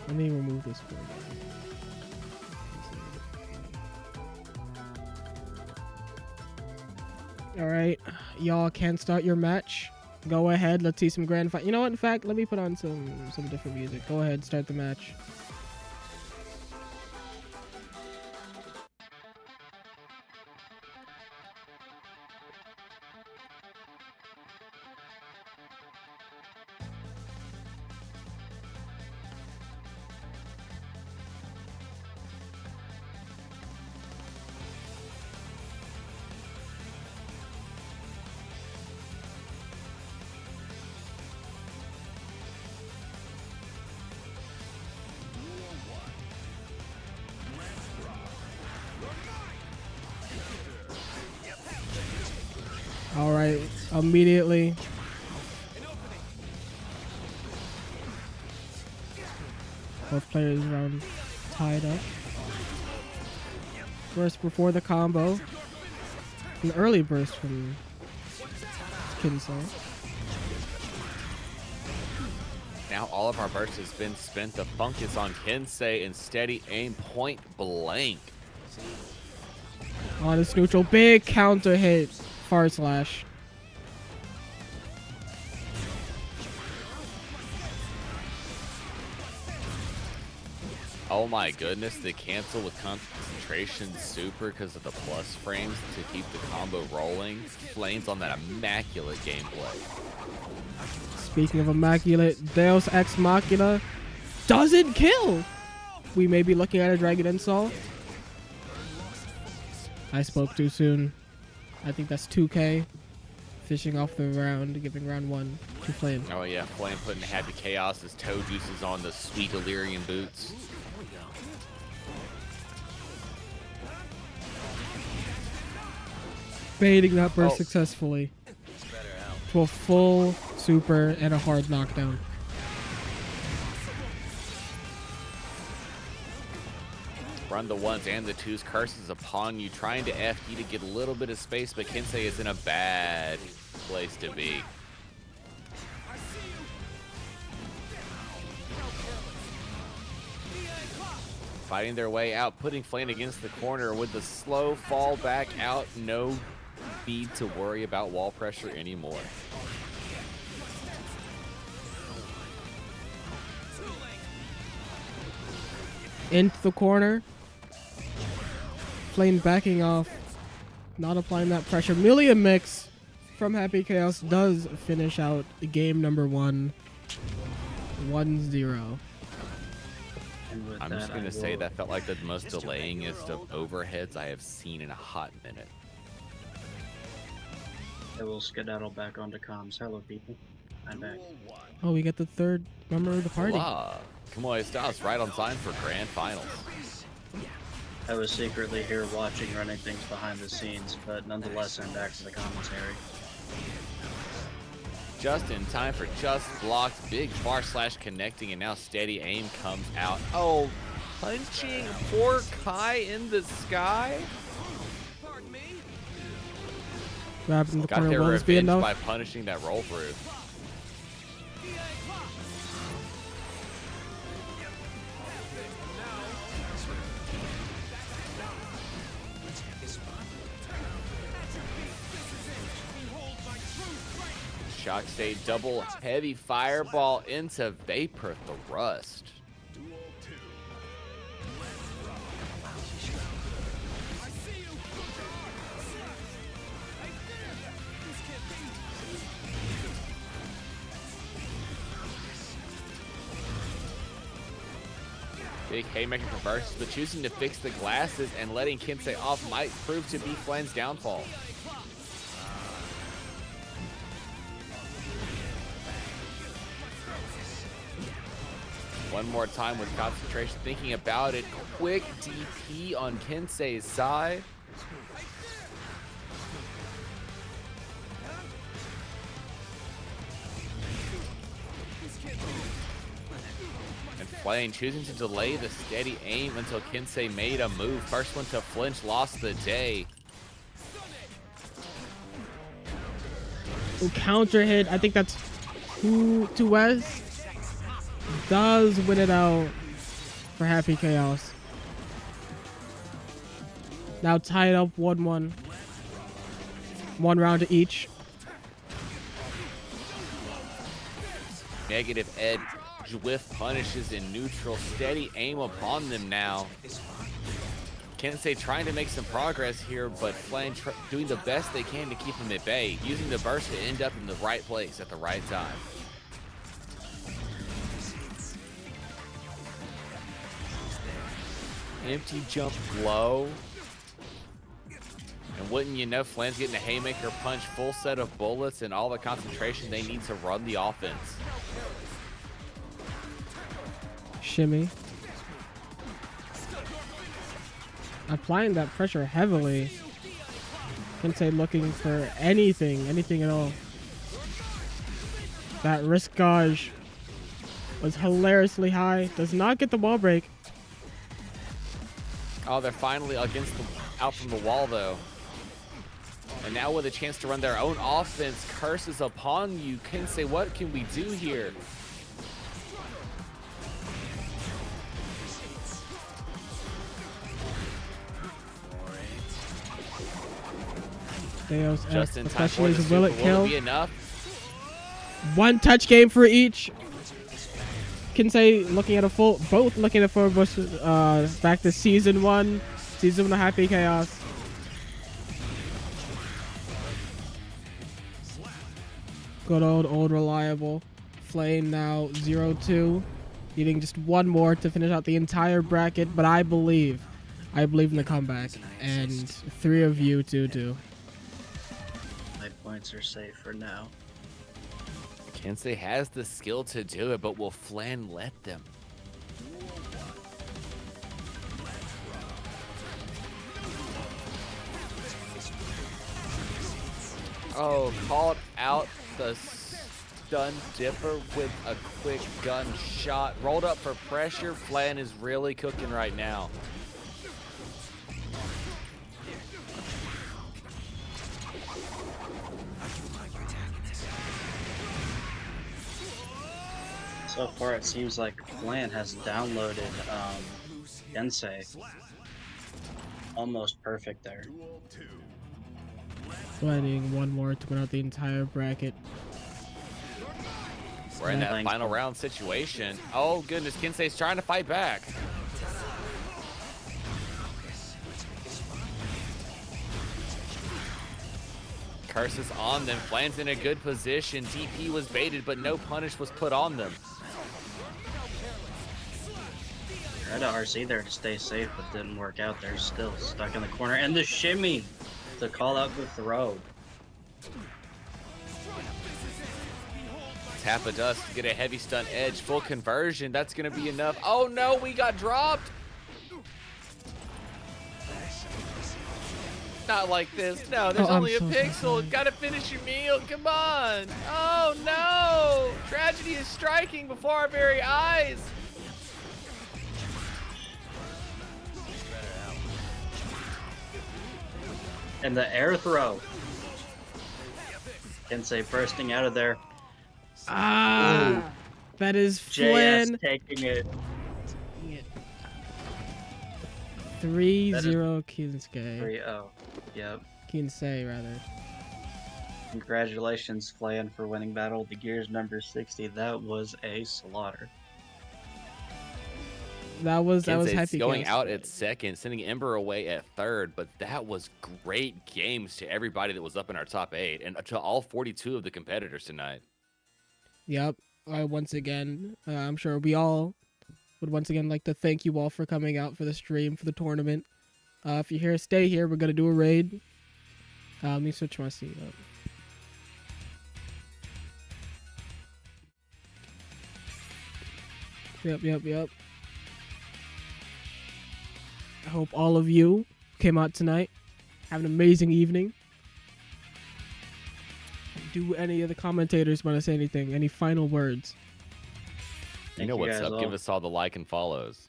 Let me remove this for you. All right, y'all can start your match. Go ahead. Let's see some grand fight. You know what? In fact, let me put on some different music. Go ahead, start the match. All right, immediately. Both players around tied up. Burst before the combo. An early burst from Kensei. Now all of our burst has been spent. The funk is on Kensei and steady aim point blank. Honest neutral, big counter hit. Far slash. Oh my goodness, the cancel with concentration super because of the plus frames to keep the combo rolling. FlaeN's on that immaculate gameplay. Speaking of immaculate, Deus Ex Machina doesn't kill. We may be looking at a Dragon Install. I spoke too soon. I think that's 2K. Fishing off the round, giving round 1 to FlaeN. Oh yeah, FlaeN putting Happy Chaos as toe juices on the sweet Illyrian boots. Baiting that burst successfully. To a full super and a hard knockdown. Run the ones and the twos. Curses upon you. Trying to FD to get a little bit of space, but Kensei is in a bad place to be. Fighting their way out, putting FlaeN against the corner with the slow fall back out. No need to worry about wall pressure anymore. Into the corner. FlaeN backing off. Not applying that pressure. Million mix from Happy Chaos does finish out game number 1. 1-0. I'm just going to say that felt like the most delayingest of overheads I have seen in a hot minute. I will skedaddle back onto comms. Hello, people. I'm back. Oh, we get the third member of the party. Hola. Kamui Styles right on time for grand finals. I was secretly here watching, running things behind the scenes, but nonetheless, I'm back to the commentary. Just in time for just blocked, big far slash connecting, and now steady aim comes out. Oh, punching poor Kai in the sky. Grabbing the Got corner, their will this be revenge enough? by punishing that roll through. Shock State double heavy fireball into Vapor Thrust. Big haymaker for Versus, but choosing to fix the glasses and letting Kensei off might prove to be FlaeN's downfall. One more time with concentration, thinking about it. Quick DP on Kensei's side. And FlaeN choosing to delay the steady aim until Kensei made a move. First one to flinch, lost the day. Counter hit. I think that's 2S. Does win it out for Happy Chaos. Now tied up 1-1. 1 round to each. Negative edge with punishes in neutral. Steady aim upon them now. Kensei trying to make some progress here, but FlaeN doing the best they can to keep him at bay, using the burst to end up in the right place at the right time. Empty jump low. And wouldn't you know, FlaeN's getting a haymaker punch, full set of bullets, and all the concentration they need to run the offense. Shimmy. Applying that pressure heavily. Kensei looking for anything at all. That risk gauge was hilariously high. Does not get the wall break. Oh, they're finally against out from the wall, though. And now with a chance to run their own offense, curses upon you. Kensei, what can we do here? Theos Just X, in time for especially the his super. will it Will kill. it be enough? 1 touch game for each. Kensei looking at both looking at back to season 1 of Happy Chaos. Good old reliable. FlaeN now 0-2, needing just 1 more to finish out the entire bracket. But I believe in the comeback, and 3 of you do. My points are safe for now. Kensei has the skill to do it, but will FlaeN let them? Oh, called out the stun dipper with a quick gun shot. Rolled up for pressure. FlaeN is really cooking right now. So far, it seems like FlaeN has downloaded Kensei. Almost perfect there. Planning 1 more to win out the entire bracket. We're in that final round situation. Oh, goodness. Kensei's trying to fight back. Curses on them. FlaeN's in a good position. DP was baited, but no punish was put on them. Tried to RC there to stay safe, but didn't work out. They're still stuck in the corner. And the shimmy to call out the throw. Tap of dust to get a heavy stun edge. Full conversion. That's going to be enough. Oh, no. We got dropped. Not like this. No, there's only a pixel. Gotta finish your meal. Come on. Oh, no. Tragedy is striking before our very eyes. And the air throw. Kensei bursting out of there. Ah, that is JS FlaeN. taking it. 3-0 Kensei. 3-0. Yep. Kensei, rather. Congratulations, FlaeN, for winning Battle of the Gears number 60. That was a slaughter. That was Kensei's Happy going Chaos. out at second, sending Ember away at third, but that was great games to everybody that was up in our top 8 and to all 42 of the competitors tonight. Yep. Once again, I'm sure we all would once again like to thank you all for coming out for the stream, for the tournament. If you're here, stay here. We're going to do a raid. Let me switch my seat up. Yep. I hope all of you came out tonight. Have an amazing evening. Do any of the commentators want to say anything? Any final words? You know what's up. all. Give us all the like and follows.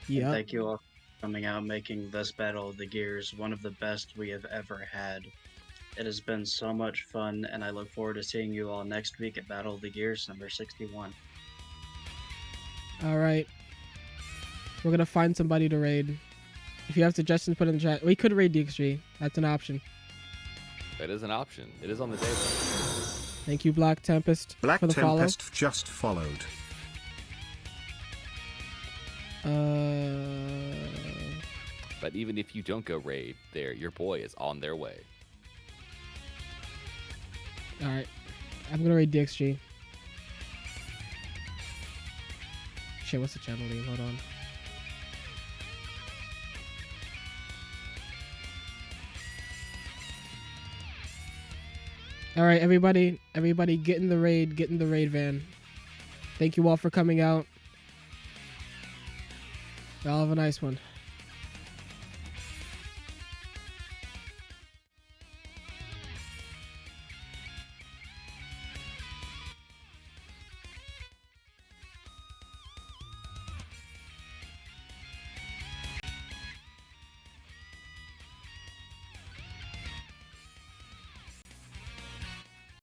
Yeah. Thank you all for coming out, making this Battle of the Gears one of the best we have ever had. It has been so much fun, and I look forward to seeing you all next week at Battle of the Gears number 61. All right. We're going to find somebody to raid. If you have suggestions, put in the chat. We could raid DXG. That's an option. That is an option. It is on the table. Thank you, Black Tempest, Black for the Tempest just followed. follow. But even if you don't go raid, there, your boy is on their way. All right. I'm going to raid DXG. Shit, what's the channel name? Hold on. All right, everybody get in the raid van. Thank you all for coming out. Y'all have a nice one.